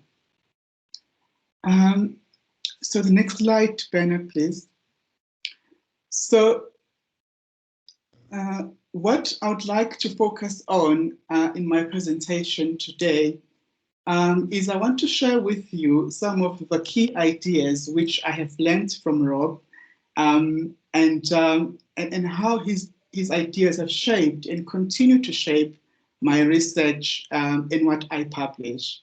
So the next slide, Bernard, please. So what I would like to focus on in my presentation today is I want to share with you some of the key ideas which I have learned from Rob, and how his ideas have shaped and continue to shape my research and what I publish.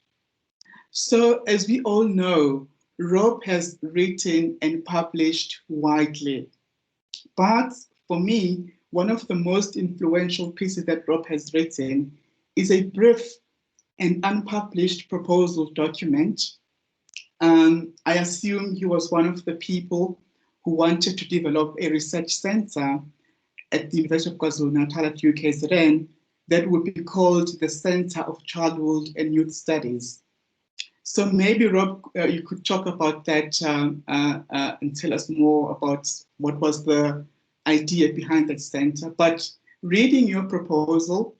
So as we all know, Rob has written and published widely. But for me, one of the most influential pieces that Rob has written is a brief and unpublished proposal document. I assume he was one of the people who wanted to develop a research center at the University of KwaZulu-Natal at UKZN that would be called the Center of Childhood and Youth Studies. So maybe, Rob, you could talk about that and tell us more about what was the idea behind that center. But reading your proposal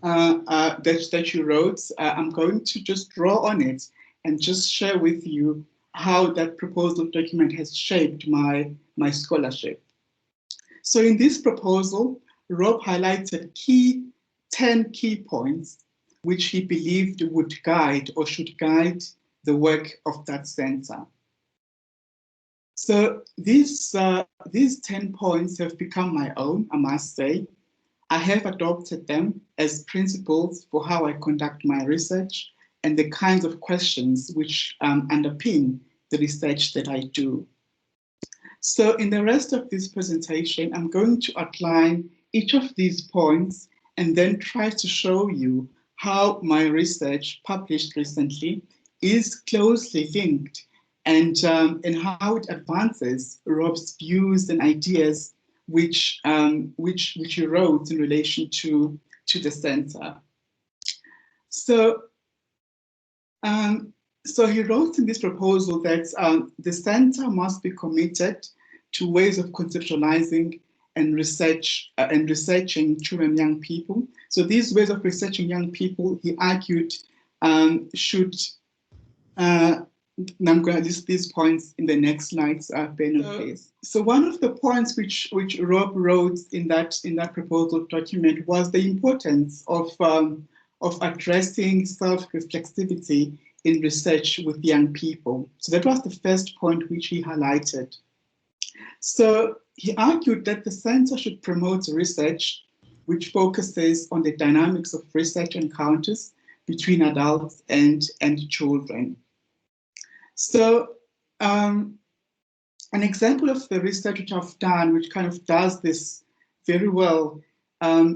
that you wrote, I'm going to just draw on it and just share with you how that proposal document has shaped my scholarship. So in this proposal, Rob highlighted 10 key points which he believed would guide or should guide the work of that center. So these 10 points have become my own, I must say. I have adopted them as principles for how I conduct my research and the kinds of questions which underpin the research that I do. So in the rest of this presentation, I'm going to outline each of these points and then try to show you how my research published recently is closely linked and how it advances Rob's views and ideas which he wrote in relation to the center. So So he wrote in this proposal that the center must be committed to ways of conceptualizing and researching children and young people. So these ways of researching young people, he argued, should, and I'm going to list these points in the next slides, Bhana, please. So one of the points which Rob wrote in that proposal document was the importance of addressing self-reflexivity in research with young people. So that was the first point which he highlighted. So he argued that the center should promote research which focuses on the dynamics of research encounters between adults and children. So an example of the research which I've done, which kind of does this very well,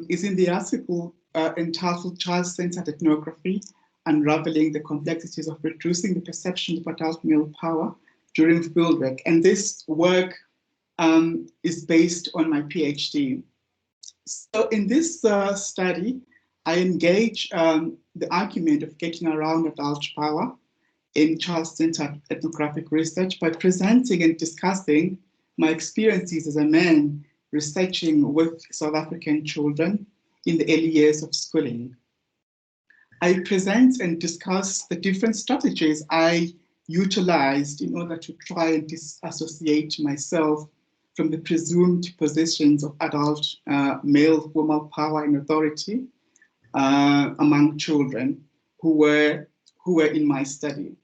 is in the article entitled Child-Centered Ethnography, Unraveling the Complexities of Reducing the Perception of Adult Male Power During Fieldwork. And this work is based on my PhD. So in this study, I engage the argument of getting around adult power in child-centered ethnographic research by presenting and discussing my experiences as a man researching with South African children in the early years of schooling. I present and discuss the different strategies I utilized in order to try and disassociate myself from the presumed positions of adult male formal power and authority among children who were in my study.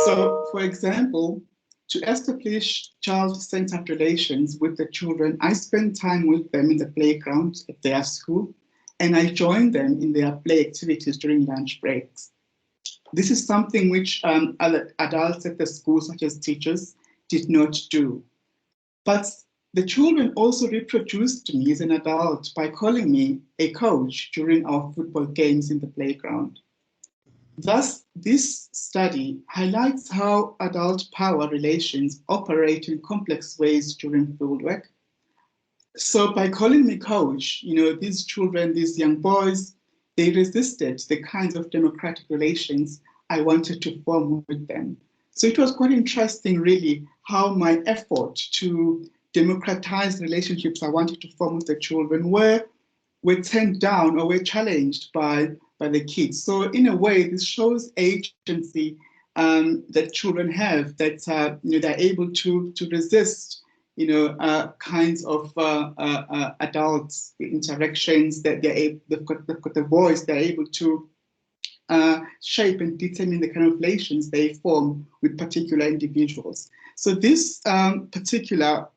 So, for example, to establish child-centered relations with the children, I spend time with them in the playground at their school, and I join them in their play activities during lunch breaks. This is something which other adults at the school, such as teachers, did not do. But the children also reproduced me as an adult by calling me a coach during our football games in the playground. Thus, this study highlights how adult power relations operate in complex ways during fieldwork. So by calling me coach, these children, these young boys, they resisted the kinds of democratic relations I wanted to form with them. So it was quite interesting, really, how my effort to democratize relationships I wanted to form with the children were turned down or were challenged by the kids. So in a way, this shows agency that children have, that they're able to resist, kinds of adult interactions, that they've got the voice, they're able to shape and determine the kind of relations they form with particular individuals. So this particular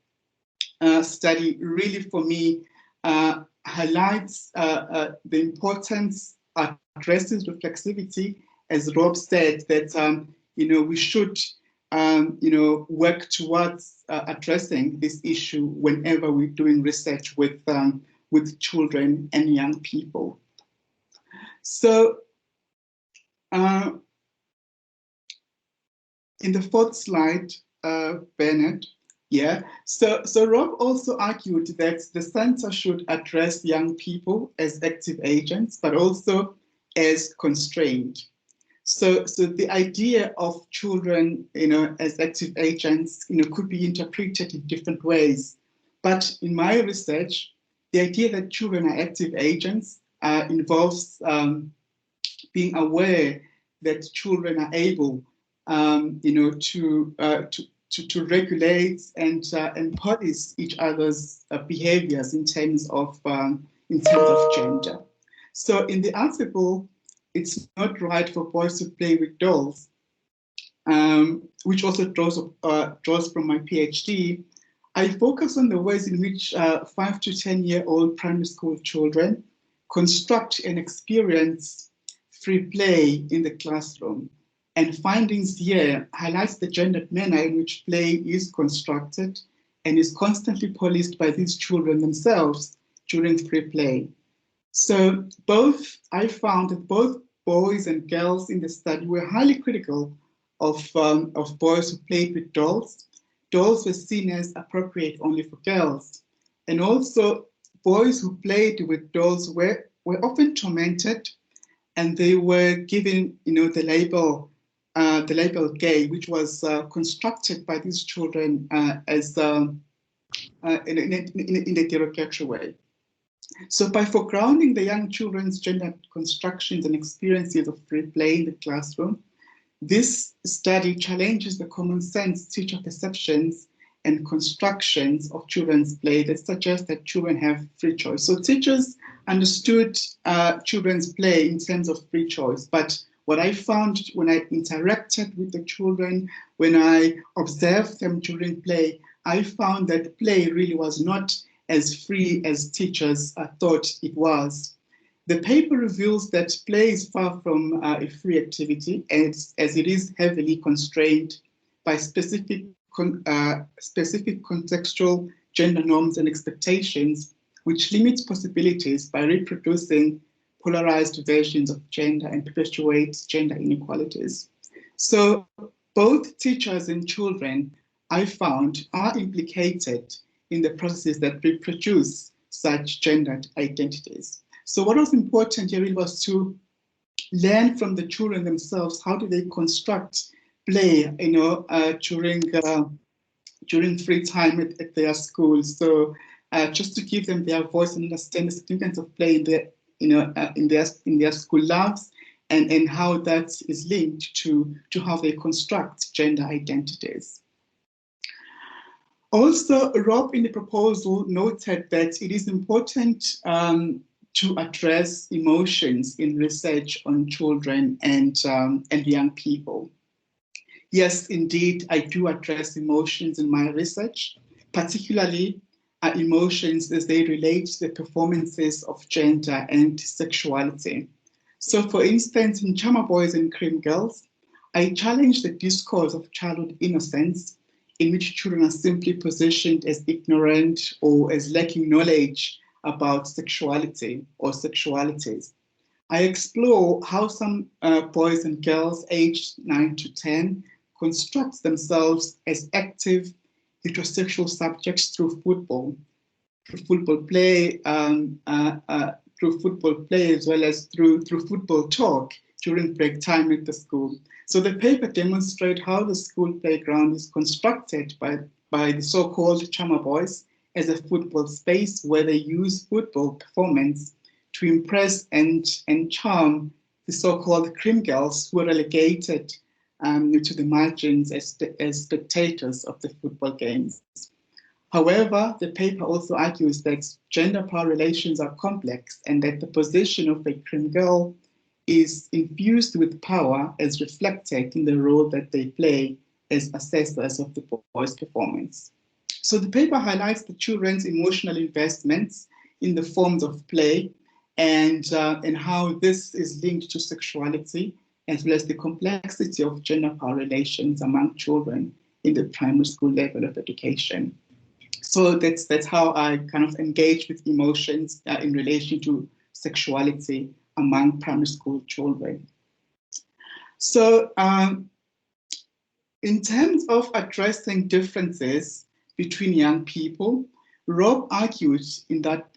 study really, for me, highlights the importance, addresses reflexivity, as Rob said, that we should work towards addressing this issue whenever we're doing research with children and young people. So in the fourth slide, Bernard, yeah. So Rob also argued that the center should address young people as active agents, but also as constrained. So the idea of children, as active agents, could be interpreted in different ways. But in my research, the idea that children are active agents involves being aware that children are able, to regulate and police each other's behaviors in terms of gender. So in the article, it's not right for boys to play with dolls, which also draws from my PhD. I focus on the ways in which 5 to 10-year-old primary school children construct and experience free play in the classroom. And findings here highlights the gendered manner in which play is constructed and is constantly policed by these children themselves during free play. So I found that both boys and girls in the study were highly critical of boys who played with dolls. Dolls were seen as appropriate only for girls. And also boys who played with dolls were often tormented, and they were given, the label the label gay, which was constructed by these children as in a derogatory way. So by foregrounding the young children's gender constructions and experiences of free play in the classroom, this study challenges the common sense teacher perceptions and constructions of children's play that suggest that children have free choice. So teachers understood children's play in terms of free choice, but what I found when I interacted with the children, when I observed them during play, I found that play really was not as free as teachers thought it was. The paper reveals that play is far from a free activity, as it is heavily constrained by specific contextual gender norms and expectations, which limits possibilities by reproducing polarized versions of gender and perpetuates gender inequalities. So both teachers and children, I found, are implicated in the processes that reproduce such gendered identities. So what was important here was to learn from the children themselves. How do they construct play, during free time at their schools? So just to give them their voice and understand the significance of play in their school lives, and how that is linked to how they construct gender identities. Also, Rob in the proposal noted that it is important to address emotions in research on children and young people. Yes, indeed, I do address emotions in my research, particularly emotions as they relate to the performances of gender and sexuality. So for instance, in Charmer Boys and Cream Girls, I challenge the discourse of childhood innocence in which children are simply positioned as ignorant or as lacking knowledge about sexuality or sexualities. I explore how some boys and girls aged 9 to 10 construct themselves as active heterosexual subjects through football play, as well as through football talk during break time at the school. So the paper demonstrates how the school playground is constructed by the so-called Charmer Boys as a football space where they use football performance to impress and charm the so-called Cream Girls who are relegated to the margins as spectators of the football games. However, the paper also argues that gender power relations are complex and that the position of a Cream Girl is infused with power as reflected in the role that they play as assessors of the boys' performance. So the paper highlights the children's emotional investments in the forms of play and how this is linked to sexuality, as well as the complexity of gender power relations among children in the primary school level of education. So that's how I kind of engage with emotions in relation to sexuality among primary school children. So in terms of addressing differences between young people, Rob argued in that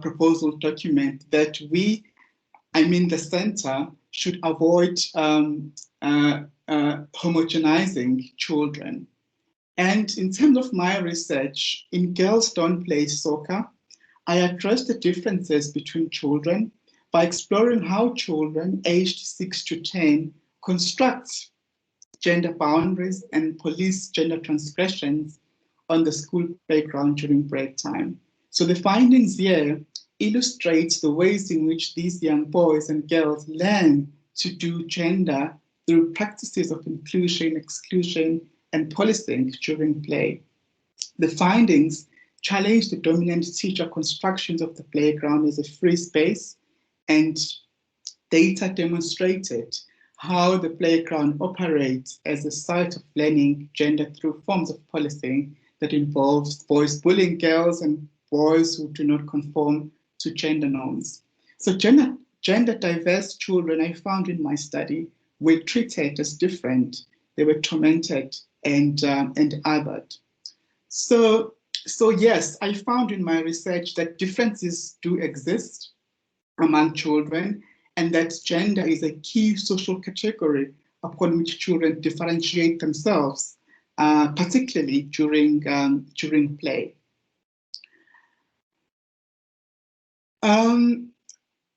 proposal document that the center should avoid homogenizing children. And in terms of my research, in Girls Don't Play Soccer, I addressed the differences between children by exploring how children aged 6 to 10 construct gender boundaries and police gender transgressions on the school playground during break time. So the findings here illustrate the ways in which these young boys and girls learn to do gender through practices of inclusion, exclusion, and policing during play. The findings challenge the dominant teacher constructions of the playground as a free space, and data demonstrated how the playground operates as a site of learning gender through forms of policing that involves boys bullying girls and boys who do not conform to gender norms. So gender diverse children I found in my study were treated as different. They were tormented and othered. So yes, I found in my research that differences do exist among children, and that gender is a key social category upon which children differentiate themselves, particularly during play.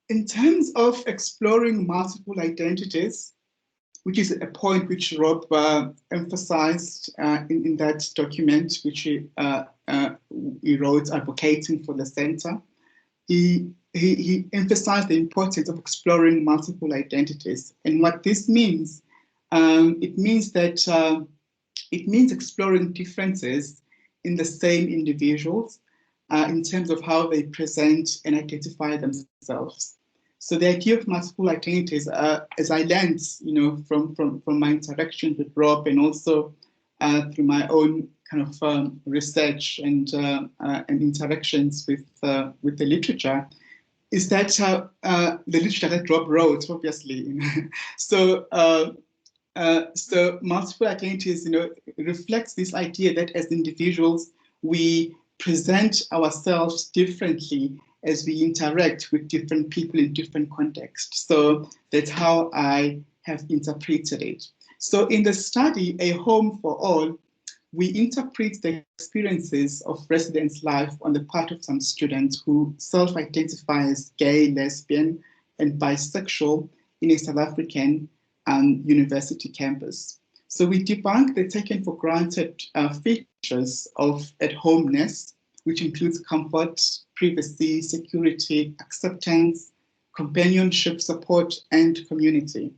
In terms of exploring multiple identities, which is a point which Rob emphasized in that document, which he wrote advocating for the center, he emphasized the importance of exploring multiple identities. And what this means, it means exploring differences in the same individuals in terms of how they present and identify themselves. So the idea of multiple identities, as I learned, from my interactions with Rob and also through my own kind of research and interactions with the literature, is that the literature that Rob wrote, obviously. So multiple identities, reflects this idea that as individuals we present ourselves differently as we interact with different people in different contexts. So that's how I have interpreted it. So in the study, A Home for All, we interpret the experiences of residence life on the part of some students who self-identify as gay, lesbian, and bisexual in a South African university campus. So we debunk the taken for granted features of at-homeness, which includes comfort, privacy, security, acceptance, companionship, support, and community.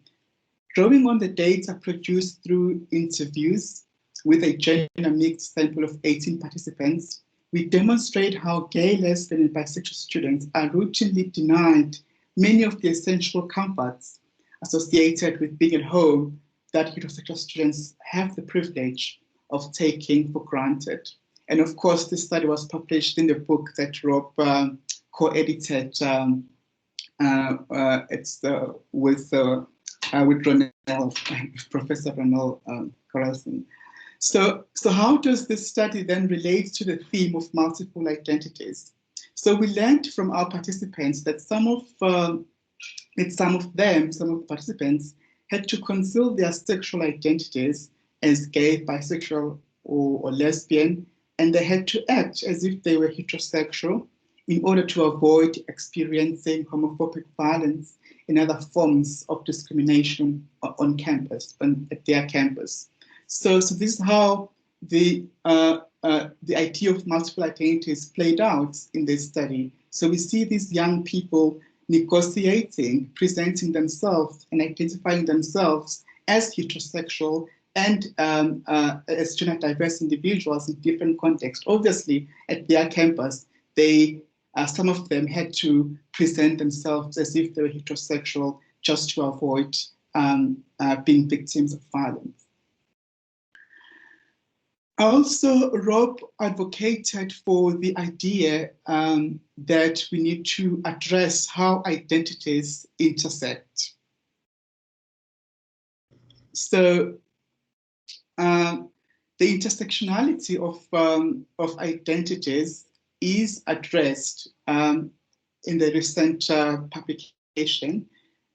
Drawing on the data produced through interviews with a gender mixed sample of 18 participants, we demonstrate how gay, lesbian, and bisexual students are routinely denied many of the essential comforts associated with being at home that heterosexual students have the privilege of taking for granted. And of course, this study was published in the book that Rob co-edited with Ronelle, Professor Ronelle Carolissen. So how does this study then relate to the theme of multiple identities? So we learned from our participants that some of the participants had to conceal their sexual identities as gay, bisexual, or lesbian, and they had to act as if they were heterosexual in order to avoid experiencing homophobic violence and other forms of discrimination on campus, at their campus. So this is how the idea of multiple identities played out in this study. So we see these young people negotiating, presenting themselves and identifying themselves as heterosexual and as gender diverse individuals in different contexts. Obviously, at their campus, some of them had to present themselves as if they were heterosexual just to avoid being victims of violence. Also, Rob advocated for the idea that we need to address how identities intersect. So the intersectionality of identities is addressed in the recent publication,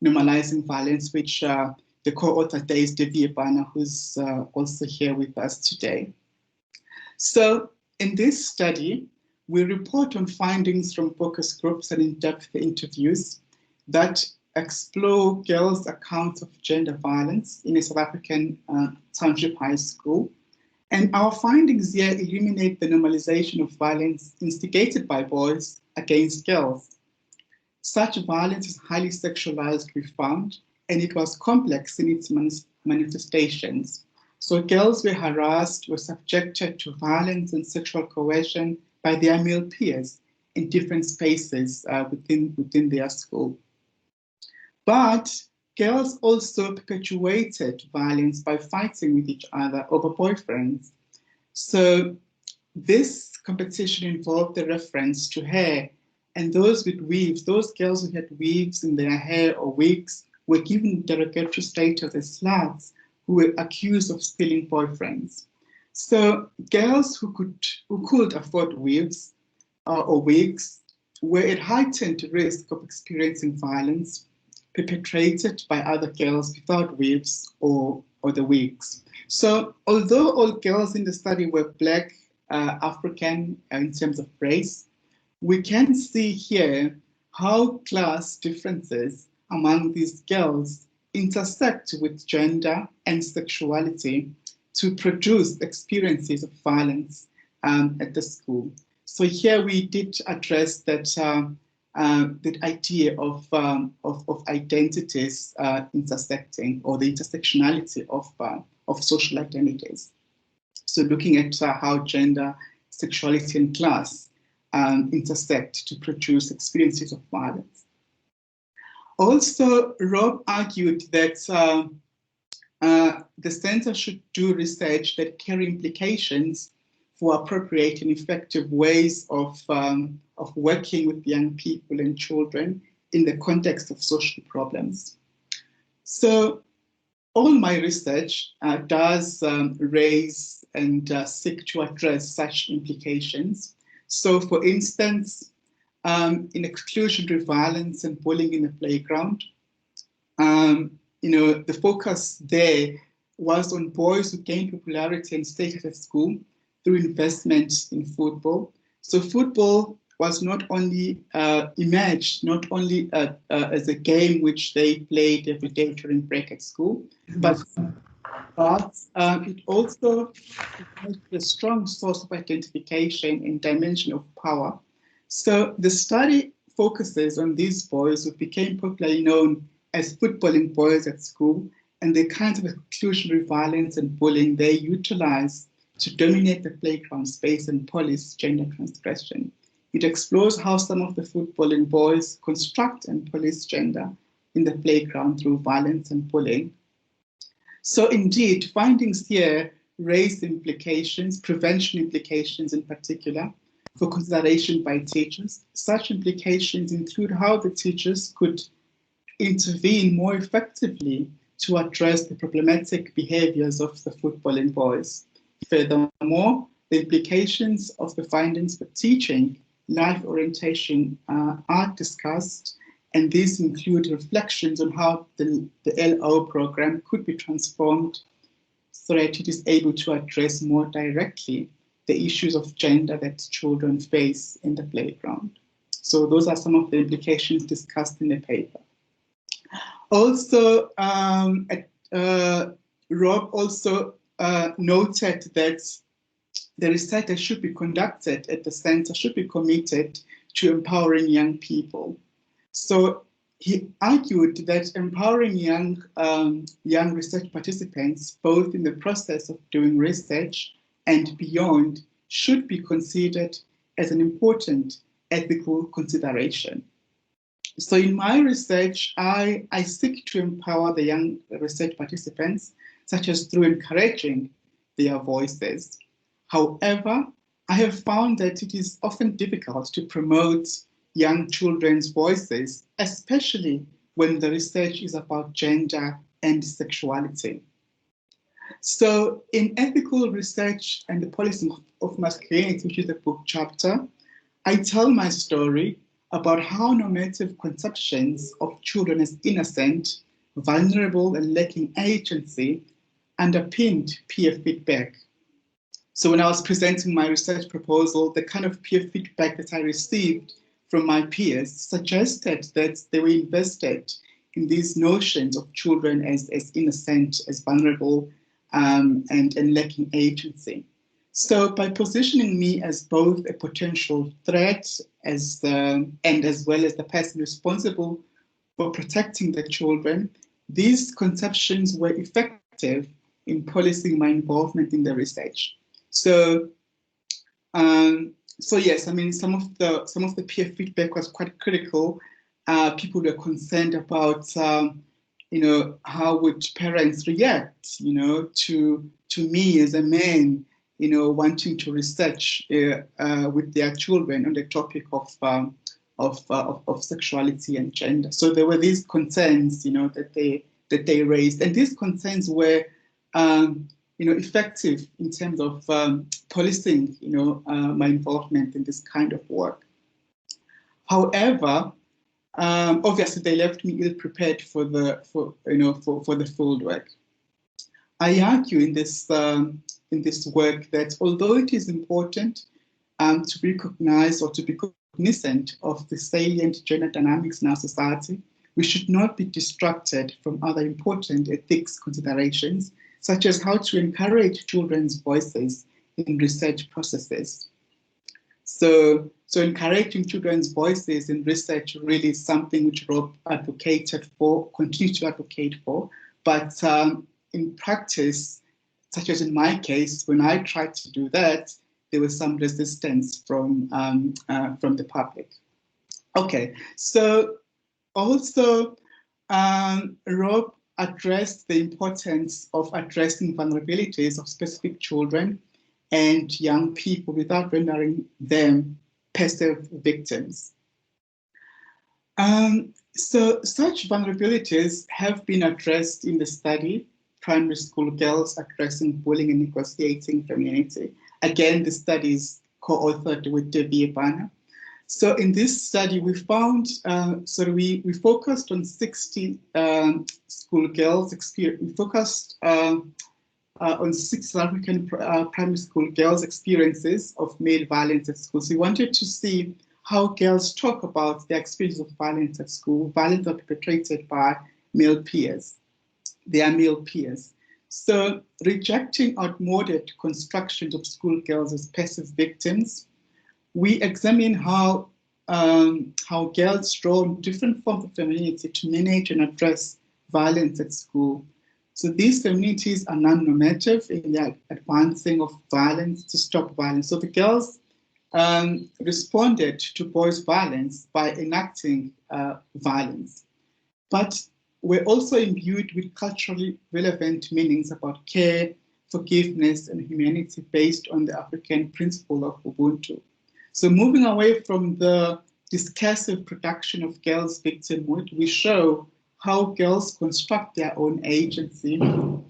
Normalizing Violence, which the co-author there is Deevia, Bhana, who's also here with us today. So in this study, we report on findings from focus groups and in-depth interviews that explore girls' accounts of gender violence in a South African township high school. And our findings here illuminate the normalization of violence instigated by boys against girls. Such violence is highly sexualized, we found, and it was complex in its manifestations. So girls were harassed, were subjected to violence and sexual coercion by their male peers in different spaces within their school. But girls also perpetuated violence by fighting with each other over boyfriends. So this competition involved the reference to hair, and those with weaves, those girls who had weaves in their hair or wigs, were given derogatory status as sluts who were accused of stealing boyfriends. So girls who could afford weaves or wigs were at heightened risk of experiencing violence, perpetrated by other girls without wigs or the wigs. So although all girls in the study were Black, African in terms of race, we can see here how class differences among these girls intersect with gender and sexuality to produce experiences of violence at the school. So here we did address that that idea of identities intersecting, or the intersectionality of social identities. So looking at how gender, sexuality, and class intersect to produce experiences of violence. Also, Rob argued that the center should do research that carry implications for appropriate and effective ways of working with young people and children in the context of social problems. So all my research does raise and seek to address such implications. So for instance, in exclusionary violence and bullying in the playground, the focus there was on boys who gained popularity and status at school through investment in football. So football was not only emerged, not only as a game which they played every day during break at school, but it also is a strong source of identification and dimension of power. So the study focuses on these boys who became popularly known as footballing boys at school, and the kinds of exclusionary violence and bullying they utilize to dominate the playground space and police gender transgression. It explores how some of the footballing boys construct and police gender in the playground through violence and bullying. So indeed, findings here raise implications, prevention implications in particular, for consideration by teachers. Such implications include how the teachers could intervene more effectively to address the problematic behaviors of the footballing boys. Furthermore, the implications of the findings for teaching life orientation are discussed, and these include reflections on how the LO program could be transformed so that it is able to address more directly the issues of gender that children face in the playground. So those are some of the implications discussed in the paper. Also, Rob also noted that the research that should be conducted at the center should be committed to empowering young people. So he argued that empowering young research participants, both in the process of doing research and beyond, should be considered as an important ethical consideration. So in my research, I seek to empower the young research participants, such as through encouraging their voices. However, I have found that it is often difficult to promote young children's voices, especially when the research is about gender and sexuality. So in Ethical Research and the Policy of Masculinity, which is the book chapter, I tell my story about how normative conceptions of children as innocent, vulnerable, and lacking agency underpinned peer feedback. So when I was presenting my research proposal, the kind of peer feedback that I received from my peers suggested that they were invested in these notions of children as innocent, as vulnerable, and lacking agency. So by positioning me as both a potential threat and as well as the person responsible for protecting the children, these conceptions were effective in policing my involvement in the research. So yes, I mean, some of the peer feedback was quite critical. People were concerned about, how would parents react, to me as a man, wanting to research with their children on the topic of sexuality and gender. So there were these concerns, that they raised, and these concerns were, effective in terms of policing, my involvement in this kind of work. However, Obviously, they left me ill-prepared for the field work. I argue in this work that although it is important to recognize or to be cognizant of the salient gender dynamics in our society, we should not be distracted from other important ethics considerations, such as how to encourage children's voices in research processes. So encouraging children's voices in research really is something which Rob advocated for, continues to advocate for, but in practice, such as in my case, when I tried to do that, there was some resistance from the public. Okay, so also Rob addressed the importance of addressing vulnerabilities of specific children and young people without rendering them passive victims. So such vulnerabilities have been addressed in the study, Primary School Girls Addressing Bullying and Negotiating Femininity. Again, the study is co-authored with Deevia, Bhana. So in this study, we found, we focused on 60 school girls experience. We focused on 6 South African primary school girls' experiences of male violence at school. So we wanted to see how girls talk about their experience of violence at school, violence perpetrated by male peers, their male peers. So rejecting outmoded constructions of schoolgirls as passive victims, we examine how girls draw on different forms of femininity to manage and address violence at school. So these feminities are non-normative in their advancing of violence to stop violence. So the girls responded to boys' violence by enacting violence, but were also imbued with culturally relevant meanings about care, forgiveness, and humanity based on the African principle of Ubuntu. So moving away from the discursive production of girls' victimhood, we show how girls construct their own agency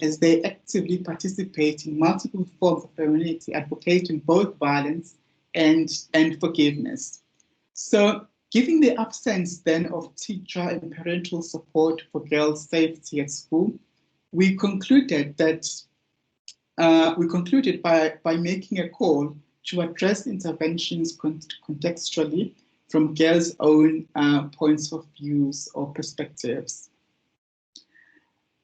as they actively participate in multiple forms of femininity, advocating both violence and forgiveness. So given the absence then of teacher and parental support for girls' safety at school, we concluded by making a call to address interventions contextually from girls' own points of views or perspectives.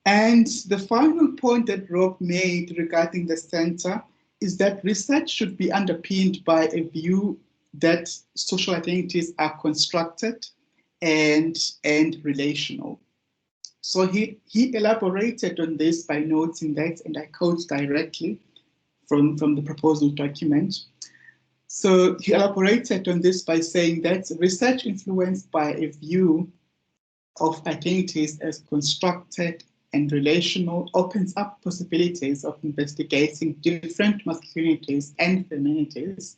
And the final point that Rob made regarding the center is that research should be underpinned by a view that social identities are constructed and relational. So he elaborated on this by noting that, and I quote directly from the proposal document. So he elaborated on this by saying that research influenced by a view of identities as constructed and relational opens up possibilities of investigating different masculinities and feminities,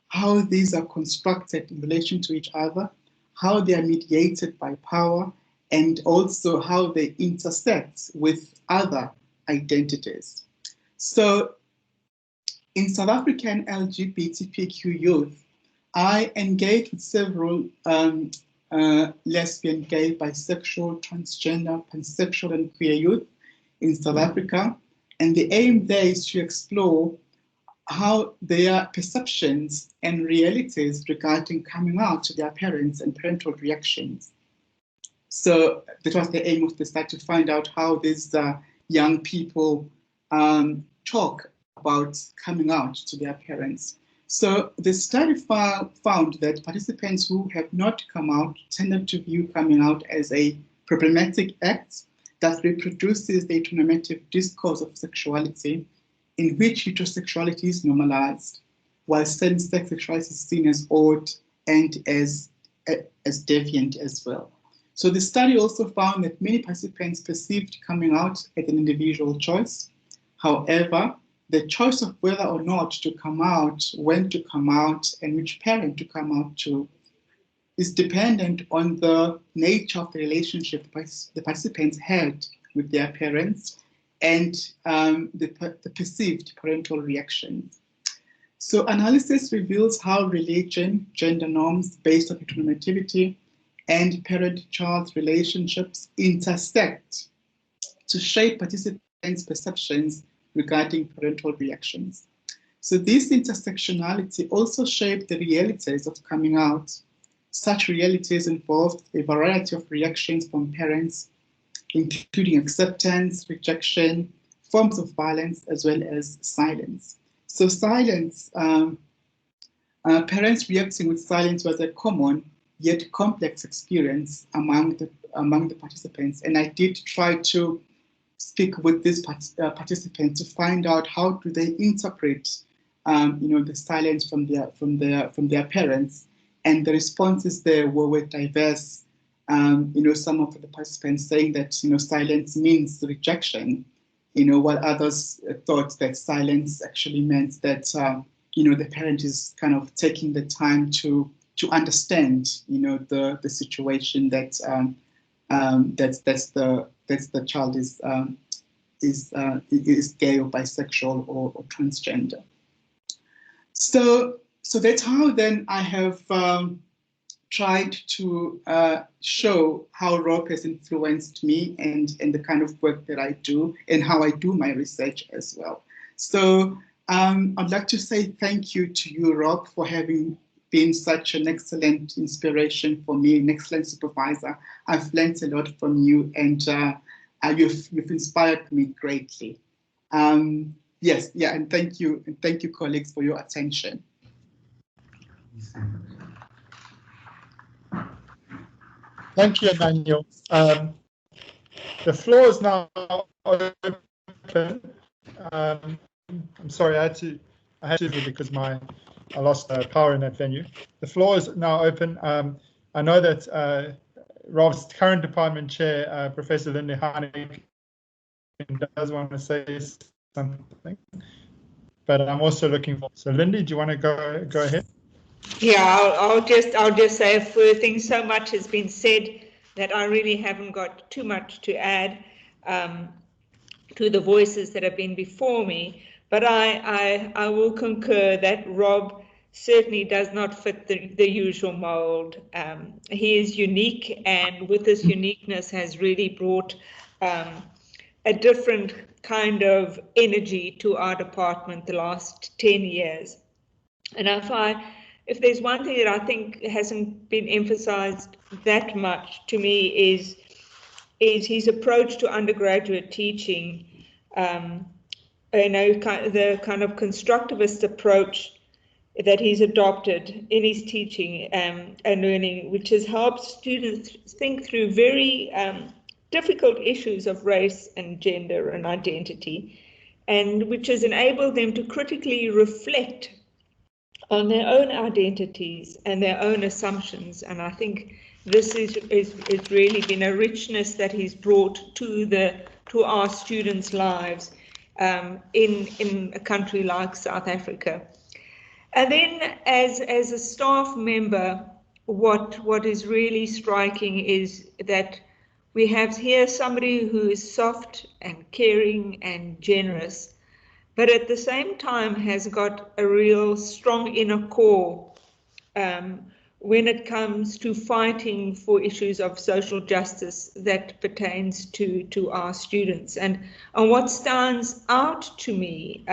how these are constructed in relation to each other, how they are mediated by power, and also how they intersect with other identities. So in South African LGBTQ youth, I engaged with several lesbian, gay, bisexual, transgender, pansexual, and queer youth in South Africa. And the aim there is to explore how their perceptions and realities regarding coming out to their parents and parental reactions. So that was the aim of the study, to find out how these young people talk about coming out to their parents. So the study found that participants who have not come out tended to view coming out as a problematic act that reproduces the heteronormative discourse of sexuality, in which heterosexuality is normalized, while same-sex sexuality is seen as odd and as deviant as well. So the study also found that many participants perceived coming out as an individual choice. However, the choice of whether or not to come out, when to come out, and which parent to come out to is dependent on the nature of the relationship the participants had with their parents and the perceived parental reaction. So analysis reveals how religion, gender norms based on heteronormativity, and parent-child relationships intersect to shape participants' perceptions regarding parental reactions. So this intersectionality also shaped the realities of coming out. Such realities involved a variety of reactions from parents, including acceptance, rejection, forms of violence, as well as silence. So silence, parents reacting with silence was a common yet complex experience among the participants. And I did try to speak with these participants to find out how do they interpret the silence from their parents. And the responses there were diverse. Some of the participants saying that silence means rejection, while others thought that silence actually meant that the parent is kind of taking the time to understand the situation that the child is gay or bisexual or transgender. So that's how then I have tried to show how Rob has influenced me and the kind of work that I do and how I do my research as well. So I'd like to say thank you to you, Rob, for having been such an excellent inspiration for me, an excellent supervisor. I've learned a lot from you, and you've inspired me greatly. And thank you, colleagues, for your attention. Thank you, Emmanuel. The floor is now open. I'm sorry, I had to because I lost power in that venue. The floor is now open. I know that Rob's current department chair, Professor Lindy Heineck, does want to say something, but I'm also looking for. So, Lindy, do you want to go ahead? Yeah, I'll just say a few things. So much has been said that I really haven't got too much to add to the voices that have been before me. But I will concur that Rob certainly does not fit the usual mold. He is unique, and with this uniqueness has really brought a different kind of energy to our department the last 10 years. And if there's one thing that I think hasn't been emphasized that much to me is his approach to undergraduate teaching, the kind of constructivist approach that he's adopted in his teaching and learning, which has helped students think through very difficult issues of race and gender and identity, and which has enabled them to critically reflect on their own identities and their own assumptions. And I think this is really been a richness that he's brought to our students' lives in a country like South Africa. And then as a staff member, what is really striking is that we have here somebody who is soft and caring and generous, but at the same time has got a real strong inner core when it comes to fighting for issues of social justice that pertains to our students. And what stands out to me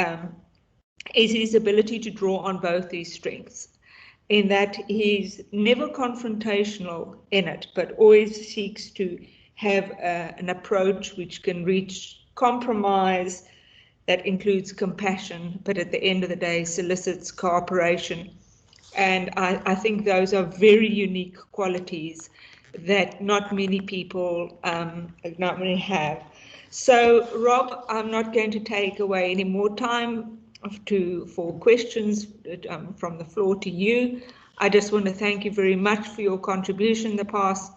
is his ability to draw on both these strengths, in that he's never confrontational in it, but always seeks to have an approach which can reach compromise that includes compassion, but at the end of the day solicits cooperation. And I think those are very unique qualities that not many people have. So, Rob, I'm not going to take away any more time for questions from the floor to you. I just want to thank you very much for your contribution the past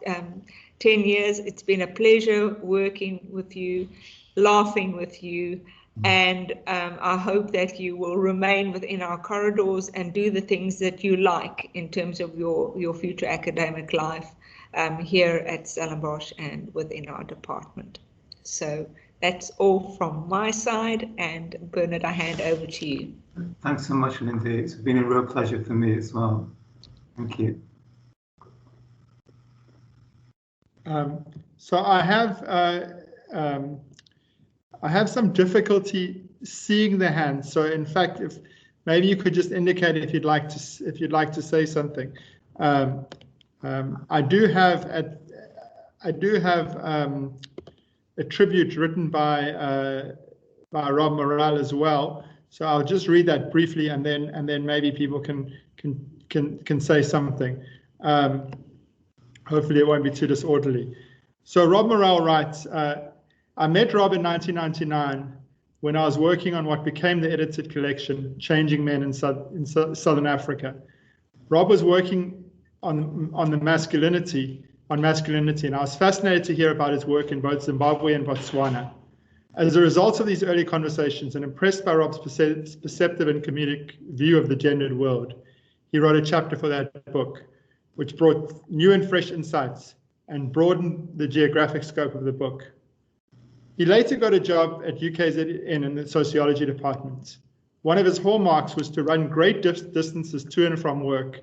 10 years. It's been a pleasure working with you, laughing with you, and I hope that you will remain within our corridors and do the things that you like in terms of your future academic life here at Stellenbosch and within our department. So that's all from my side, and Bernard, I hand over to you. Thanks so much, Lindy. It's been a real pleasure for me as well. Thank you. So I have some difficulty seeing the hands. So in fact, if maybe you could just indicate if you'd like to say something. I do have a tribute written by Rob Morrell as well. So I'll just read that briefly, and then maybe people can say something. Hopefully it won't be too disorderly. So Rob Morrell writes, I met Rob in 1999 when I was working on what became the edited collection, Changing Men in Southern Africa. Rob was working on masculinity, and I was fascinated to hear about his work in both Zimbabwe and Botswana. As a result of these early conversations and impressed by Rob's perceptive and comedic view of the gendered world, he wrote a chapter for that book, which brought new and fresh insights and broadened the geographic scope of the book. He later got a job at UKZN in the sociology department. One of his hallmarks was to run great distances to and from work,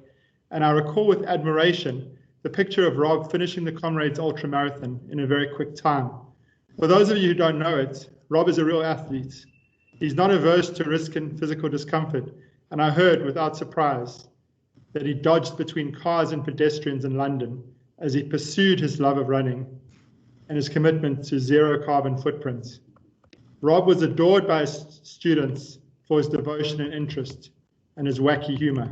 and I recall with admiration the picture of Rob finishing the Comrades Ultramarathon in a very quick time. For those of you who don't know it, Rob is a real athlete. He's not averse to risk and physical discomfort, and I heard without surprise that he dodged between cars and pedestrians in London as he pursued his love of running and his commitment to zero carbon footprints. Rob was adored by his students for his devotion and interest and his wacky humor.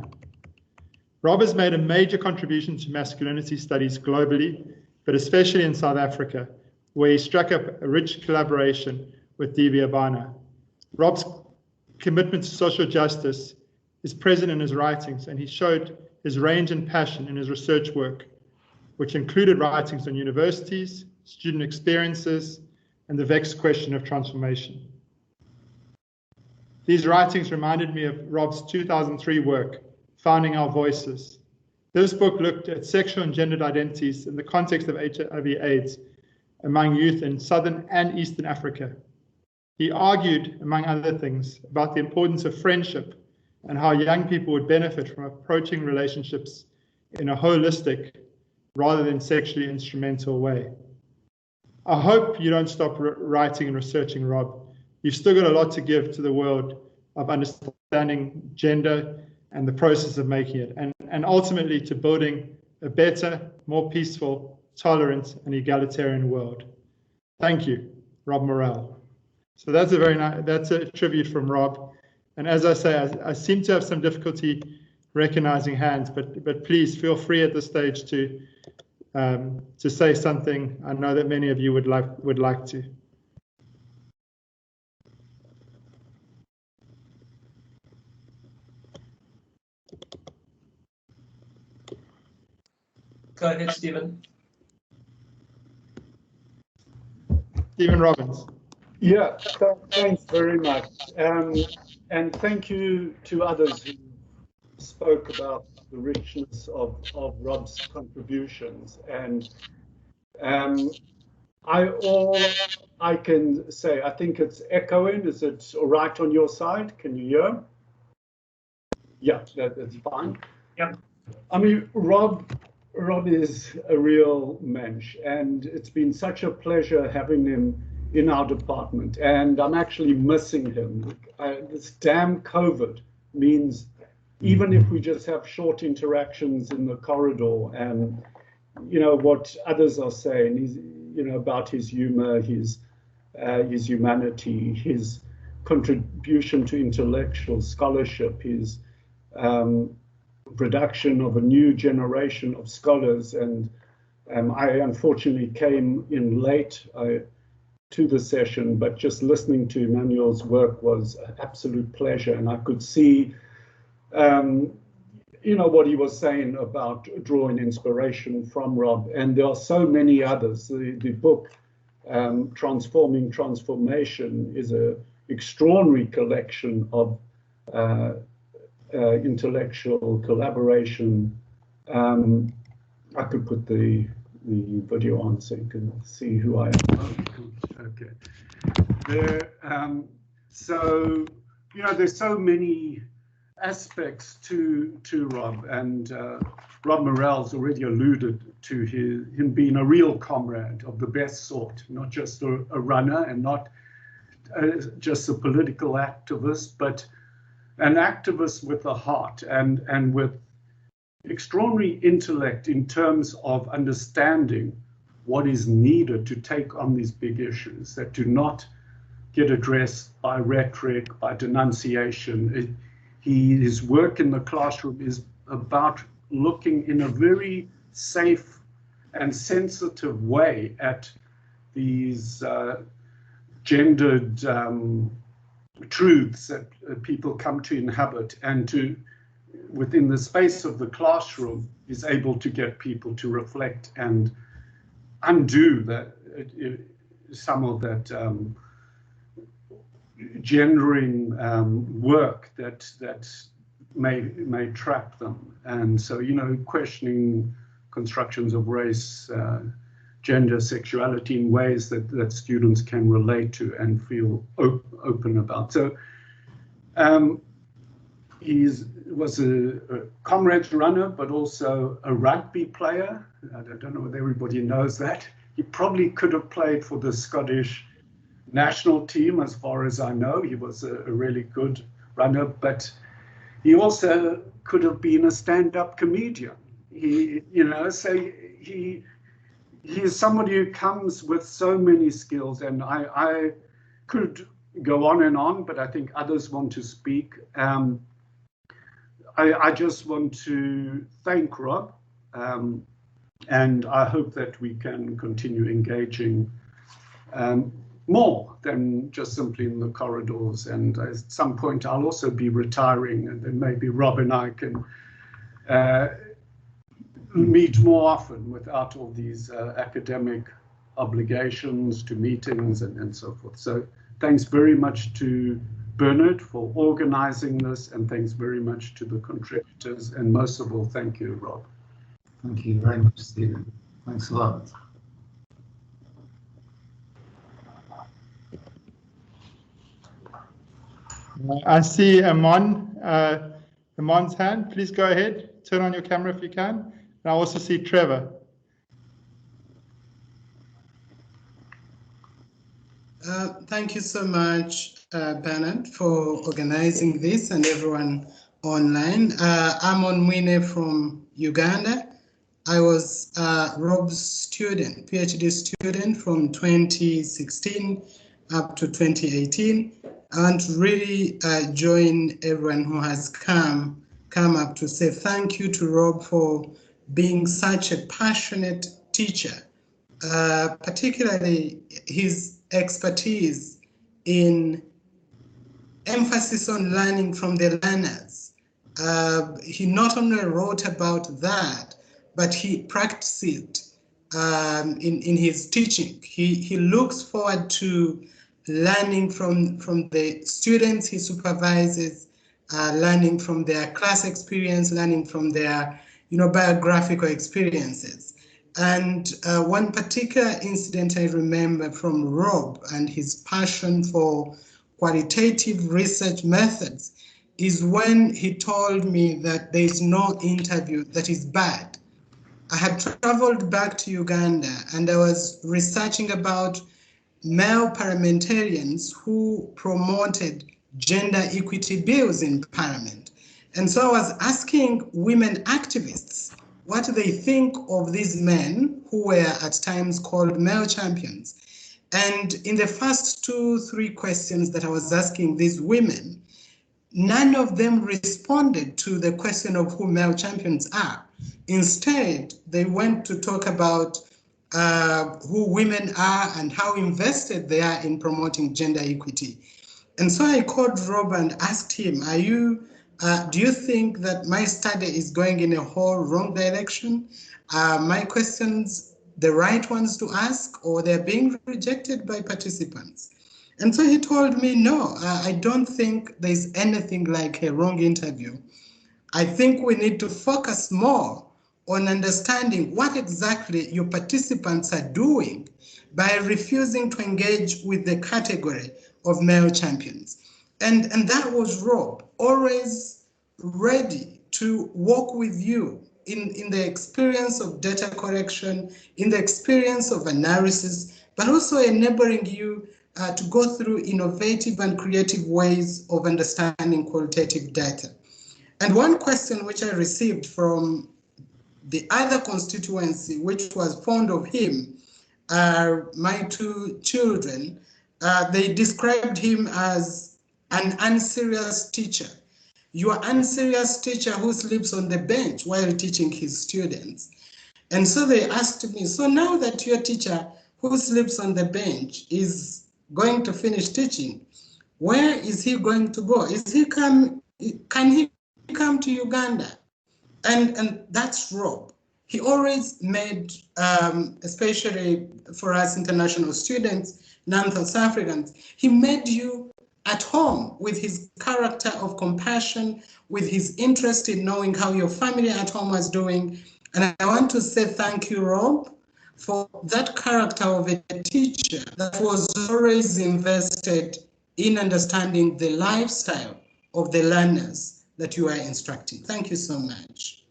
Rob has made a major contribution to masculinity studies globally, but especially in South Africa, where he struck up a rich collaboration with Deevia Bhana. Rob's commitment to social justice is present in his writings, and he showed his range and passion in his research work, which included writings on universities, student experiences, and the vexed question of transformation. These writings reminded me of Rob's 2003 work, Founding Our Voices. This book looked at sexual and gendered identities in the context of HIV/AIDS among youth in Southern and Eastern Africa. He argued, among other things, about the importance of friendship and how young people would benefit from approaching relationships in a holistic rather than sexually instrumental way. I hope you don't stop writing and researching, Rob. You've still got a lot to give to the world of understanding gender and the process of making it, and ultimately to building a better, more peaceful, tolerant, and egalitarian world. Thank you, Rob Morrell. So that's that's a tribute from Rob. And as I say, I seem to have some difficulty recognizing hands, but please feel free at this stage to say something. I know that many of you would like to. Go ahead, Stephen. Stephen Robbins. Yeah, thanks very much. And thank you to others who spoke about the richness of Rob's contributions. And I can say, I think it's echoing. Is it all right on your side? Can you hear? Yeah, that's fine. Yeah. I mean, Rob is a real mensch, and it's been such a pleasure having him in our department, and I'm actually missing him. This damn COVID means even if we just have short interactions in the corridor, and you know what others are saying, about his humor, his humanity, his contribution to intellectual scholarship, his production of a new generation of scholars. And I unfortunately came in late to the session, but just listening to Emmanuel's work was an absolute pleasure. And I could see, what he was saying about drawing inspiration from Rob. And there are so many others. The book, Transforming Transformation, is an extraordinary collection of intellectual collaboration. I could put the video on so you can see who I am. Okay. There, so there's so many aspects to Rob, and Rob Morell's already alluded to him being a real comrade of the best sort, not just a runner and not just a political activist, but an activist with a heart and with extraordinary intellect in terms of understanding what is needed to take on these big issues that do not get addressed by rhetoric, by denunciation. His work in the classroom is about looking in a very safe and sensitive way at these gendered truths that people come to inhabit, and to, within the space of the classroom, is able to get people to reflect and undo that, some of that gendering work that may trap them. And so, you know, questioning constructions of race, gender, sexuality in ways that students can relate to and feel open about. So he was a comrades runner, but also a rugby player. I don't know whether everybody knows that. He probably could have played for the Scottish national team, as far as I know. He was a really good runner, but he also could have been a stand-up comedian. He, you know, so he is somebody who comes with so many skills, and I could go on, but I think others want to speak. I just want to thank Rob, and I hope that we can continue engaging more than just simply in the corridors. And at some point I'll also be retiring, and then maybe Rob and I can meet more often without all these academic obligations to meetings and so forth. So thanks very much to Bernard for organizing this, and thanks very much to the contributors, and most of all, thank you, Rob. Thank you very much, Stephen. Thanks a lot. I see Amon's hand. Please go ahead. Turn on your camera if you can. And I also see Trevor. Thank you so much, Bernard, for organizing this, and everyone online. I'm Mwine from Uganda. I was Rob's student, PhD student from 2016 up to 2018. I want to really join everyone who has come up to say thank you to Rob for being such a passionate teacher, particularly his expertise in emphasis on learning from the learners. He not only wrote about that, but he practiced it in his teaching. He looks forward to learning from the students he supervises, learning from their class experience, learning from their biographical experiences. And one particular incident I remember from Rob and his passion for qualitative research methods is when he told me that there is no interview that is bad. I had traveled back to Uganda and I was researching about male parliamentarians who promoted gender equity bills in parliament. And so I was asking women activists what they think of these men who were at times called male champions. And in the first 2-3 questions that I was asking these women, none of them responded to the question of who male champions are. Instead, they went to talk about who women are and how invested they are in promoting gender equity. And so I called Rob and asked him, do you think that my study is going in a whole wrong direction? My questions the right ones to ask, or they're being rejected by participants? And so he told me, no, I don't think there's anything like a wrong interview. I think we need to focus more on understanding what exactly your participants are doing by refusing to engage with the category of male champions. And that was Rob, always ready to work with you in the experience of data collection, in the experience of analysis, but also enabling you to go through innovative and creative ways of understanding qualitative data. And one question which I received from the other constituency, which was fond of him, my two children, they described him as an unserious teacher. Your unserious teacher who sleeps on the bench while teaching his students. And so they asked me, so now that your teacher who sleeps on the bench is going to finish teaching, where is he going to go? Can he come to Uganda? And that's Rob. He always made, especially for us international students, non-South Africans, he made you at home with his character of compassion, with his interest in knowing how your family at home was doing. And I want to say thank you, Rob, for that character of a teacher that was always invested in understanding the lifestyle of the learners that you are instructing. Thank you so much.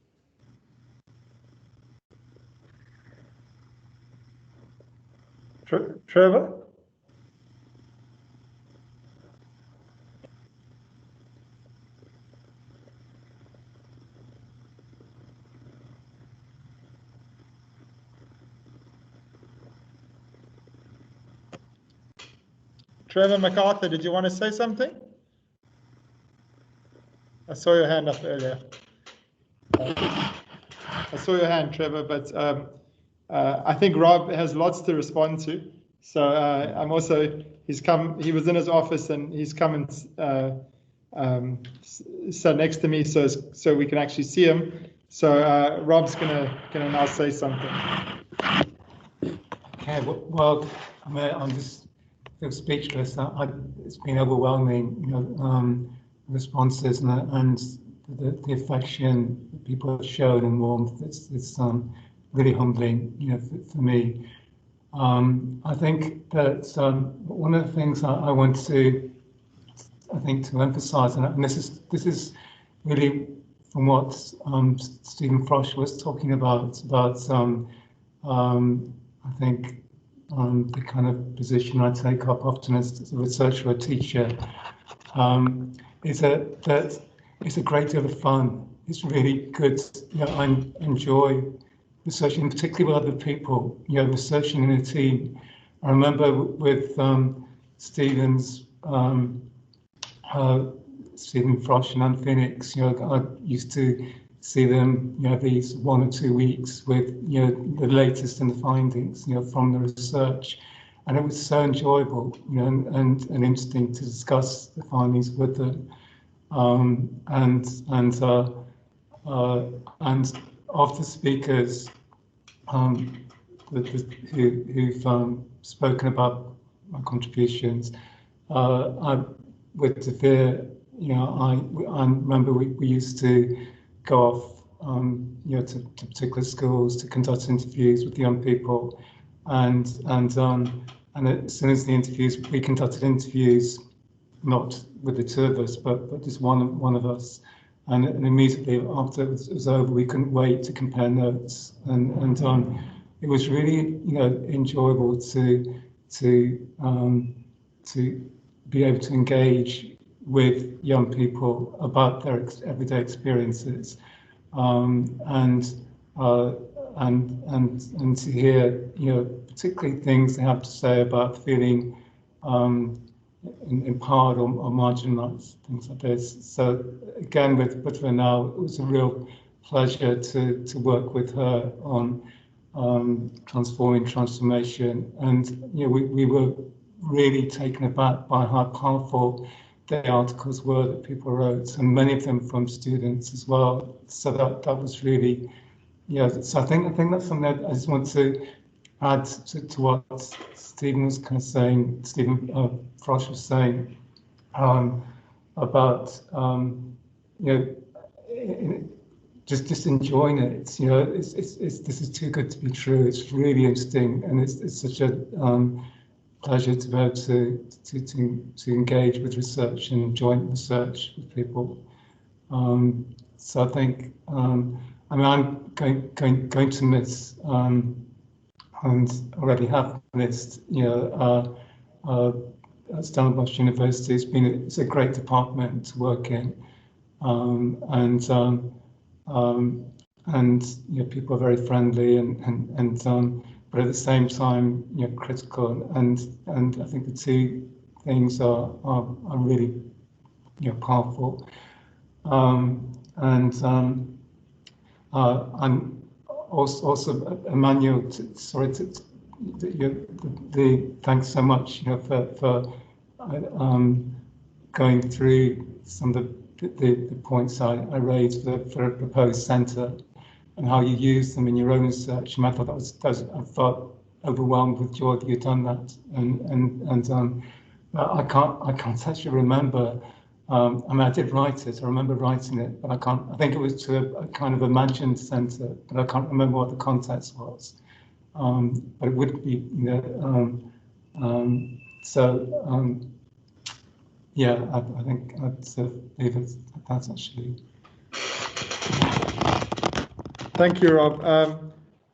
Trevor? Trevor Macarthur, did you want to say something? I saw your hand up earlier. I saw your hand, Trevor, but I think Rob has lots to respond to. So I'm also, he was in his office and he's come and sat next to me so we can actually see him. So Rob's gonna now say something. Okay, well, I'm just feel speechless. It's been overwhelming, responses and the affection that people have shown and warmth. It's really humbling, for me. I think that one of the things I want to, to emphasise, and this is really from what Stephen Frosh was talking about the kind of position I take up often as a researcher or a teacher, is that it's a great deal of fun. It's really good. I enjoy researching, particularly with other people. Researching in a team. I remember with Stephen's Stephen Frosh and Anne Phoenix. I used to see them, these 1 or 2 weeks with, the latest in the findings, from the research, and it was so enjoyable, and interesting to discuss the findings with them, and of the speakers who've spoken about my contributions, with Deevia, I remember we used to go off, to particular schools to conduct interviews with young people, and as soon as the interviews, we conducted interviews, not with the two of us, but just one of us, and immediately after it was over, we couldn't wait to compare notes, and it was really, enjoyable to be able to engage with young people about their everyday experiences, and to hear, particularly things they have to say about feeling empowered or marginalised, things like this. So again, with Ronelle, it was a real pleasure to work with her on transforming transformation, and we were really taken aback by how powerful the articles were that people wrote, and many of them from students as well. So that was really, so I think that's something that I just want to add to what Stephen was kind of saying, Stephen Frosh was saying, about just enjoying it. This is too good to be true. It's really interesting, and it's such a pleasure to be able to engage with research and joint research with people. So I think, I mean, I'm going to miss, and already have missed, Stellenbosch University. It's a great department to work in, and people are very friendly and but at the same time, critical, and I think the two things are really powerful. I'm also Emmanuel. Thanks so much, for going through some of the points I raised for a proposed centre and how you use them in your own research. And I thought I felt overwhelmed with joy that you'd done that. And I can't actually remember. I mean, I did write it. I remember writing it, but I can't. I think it was to a kind of imagined centre, but I can't remember what the context was. But it would be, yeah. I think I'd leave it at that, actually. Thank you, Rob.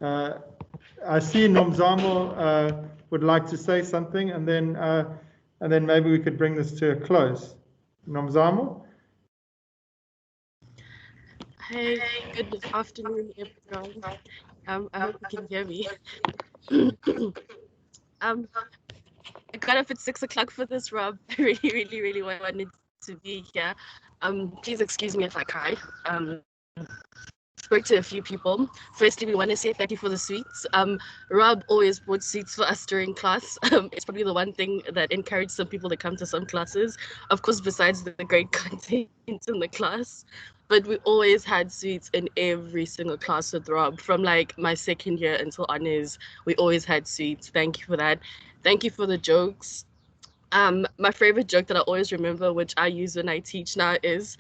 I see Nomzamo would like to say something, and then maybe we could bring this to a close. Nomzamo? Hey, good afternoon, everyone. I hope you can hear me. I got up at 6 o'clock for this, Rob. I really wanted to be here. Please excuse me if I cry. Spoke to a few people. Firstly, we want to say thank you for the sweets. Rob always bought sweets for us during class. It's probably the one thing that encouraged some people to come to some classes. Of course, besides the great content in the class. But we always had sweets in every single class with Rob. From like my second year until honors, we always had sweets. Thank you for that. Thank you for the jokes. My favorite joke that I always remember, which I use when I teach now, is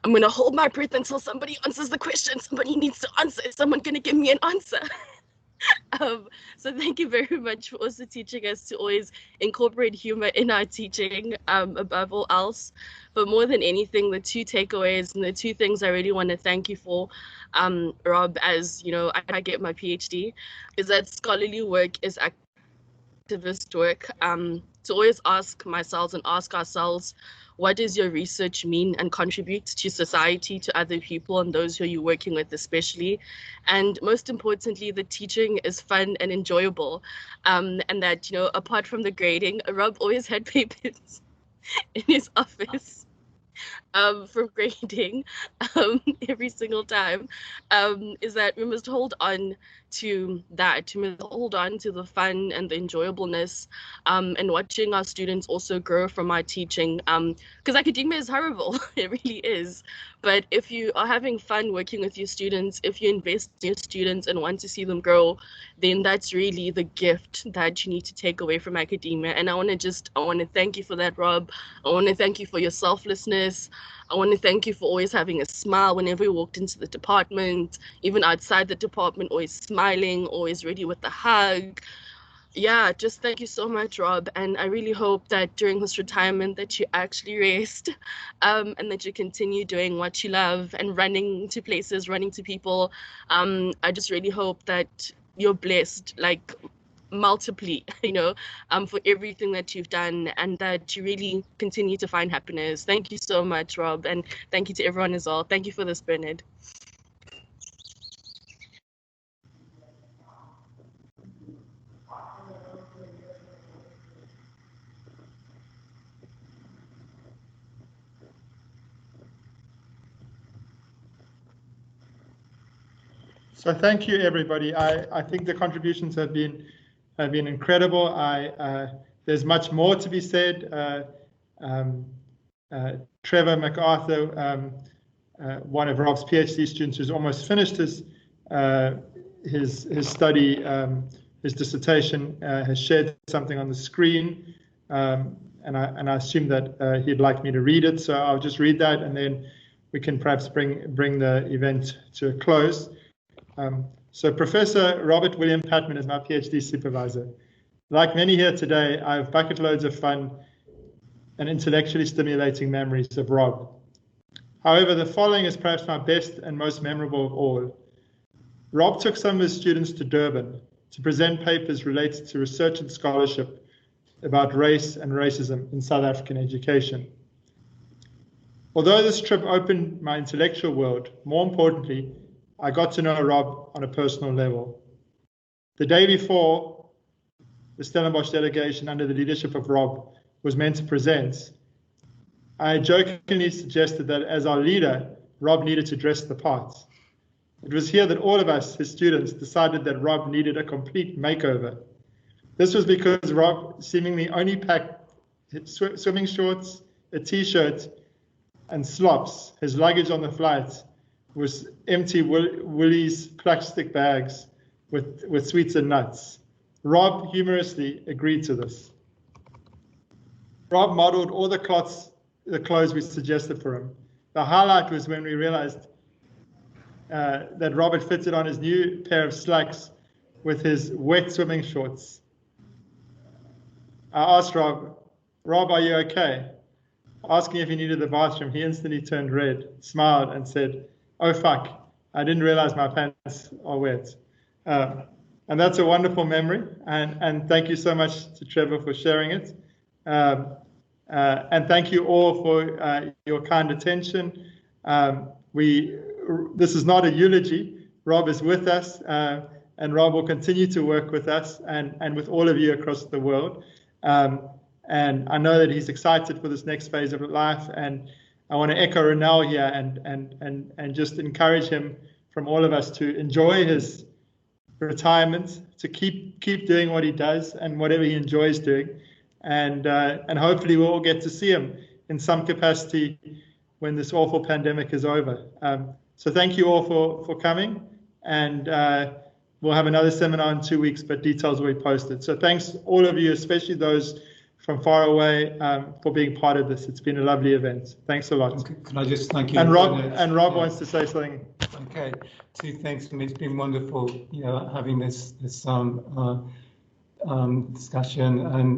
I'm going to hold my breath until somebody answers the question. Somebody needs to answer. Is someone going to give me an answer? So thank you very much for also teaching us to always incorporate humor in our teaching, above all else. But more than anything, the two takeaways and the two things I really want to thank you for, Rob, as I get my PhD, is that scholarly work is activist work. To always ask myself and ask ourselves, what does your research mean and contribute to society, to other people, and those who you're working with especially? And most importantly, the teaching is fun and enjoyable. And that, apart from the grading, Rob always had papers in his office from grading every single time, is that we must hold on to that. We must hold on to the fun and the enjoyableness, and watching our students also grow from our teaching, because academia is horrible. It really is. But if you are having fun working with your students, if you invest in your students and want to see them grow, then that's really the gift that you need to take away from academia. And I want to thank you for that, Rob. I want to thank you for your selflessness. I want to thank you for always having a smile whenever you walked into the department, even outside the department, always smiling, always ready with a hug. Yeah, just thank you so much, Rob. And I really hope that during this retirement that you actually rest, and that you continue doing what you love and running to places, running to people. I just really hope that you're blessed, like multiply, for everything that you've done, and that you really continue to find happiness. Thank you so much, Rob. And thank you to everyone as well. Thank you for this, Bernard. So thank you, everybody. I think the contributions have been incredible. There's much more to be said. Trevor Macarthur, one of Rob's PhD students, who's almost finished his study, his dissertation, has shared something on the screen, and I assume that he'd like me to read it. So I'll just read that, and then we can perhaps bring the event to a close. So Professor Robert William Pattman is my PhD supervisor. Like many here today, I have bucket loads of fun and intellectually stimulating memories of Rob. However, the following is perhaps my best and most memorable of all. Rob took some of his students to Durban to present papers related to research and scholarship about race and racism in South African education. Although this trip opened my intellectual world, more importantly, I got to know Rob on a personal level. The day before, the Stellenbosch delegation under the leadership of Rob was meant to present, I jokingly suggested that as our leader, Rob needed to dress the part. It was here that all of us, his students, decided that Rob needed a complete makeover. This was because Rob seemingly only packed swimming shorts, a t-shirt, and slops. His luggage on the flight was empty Woolies plastic bags with sweets and nuts. Rob humorously agreed to this. Rob modeled all the clothes we suggested for him. The highlight was when we realized that Rob had fitted on his new pair of slacks with his wet swimming shorts. I asked Rob, are you okay? Asking if he needed the bathroom, he instantly turned red, smiled, and said, oh fuck, I didn't realize my pants are wet. And that's a wonderful memory, and thank you so much to Trevor for sharing it. And thank you all for your kind attention. This is not a eulogy. Rob is with us, and Rob will continue to work with us and with all of you across the world. And I know that he's excited for this next phase of life. And I want to echo Ronelle here and just encourage him from all of us to enjoy his retirement, to keep doing what he does and whatever he enjoys doing. And hopefully we'll all get to see him in some capacity when this awful pandemic is over. So thank you all for coming, and we'll have another seminar in 2 weeks, but details will be posted. So thanks all of you, especially those from far away, for being part of this. It's been a lovely event. Thanks a lot. Okay, can I just thank you? And Rob wants to say something. Okay, two thanks for me. It's been wonderful, having this discussion, and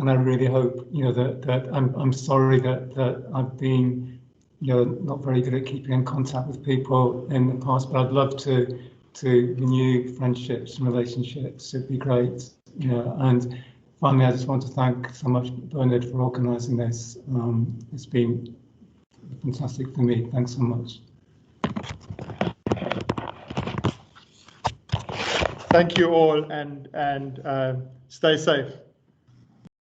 I really hope, that I'm sorry that I've been, not very good at keeping in contact with people in the past, but I'd love to renew friendships and relationships. It'd be great, and finally, I just want to thank so much Bernard for organising this. It's been fantastic for me. Thanks so much. Thank you all, and stay safe.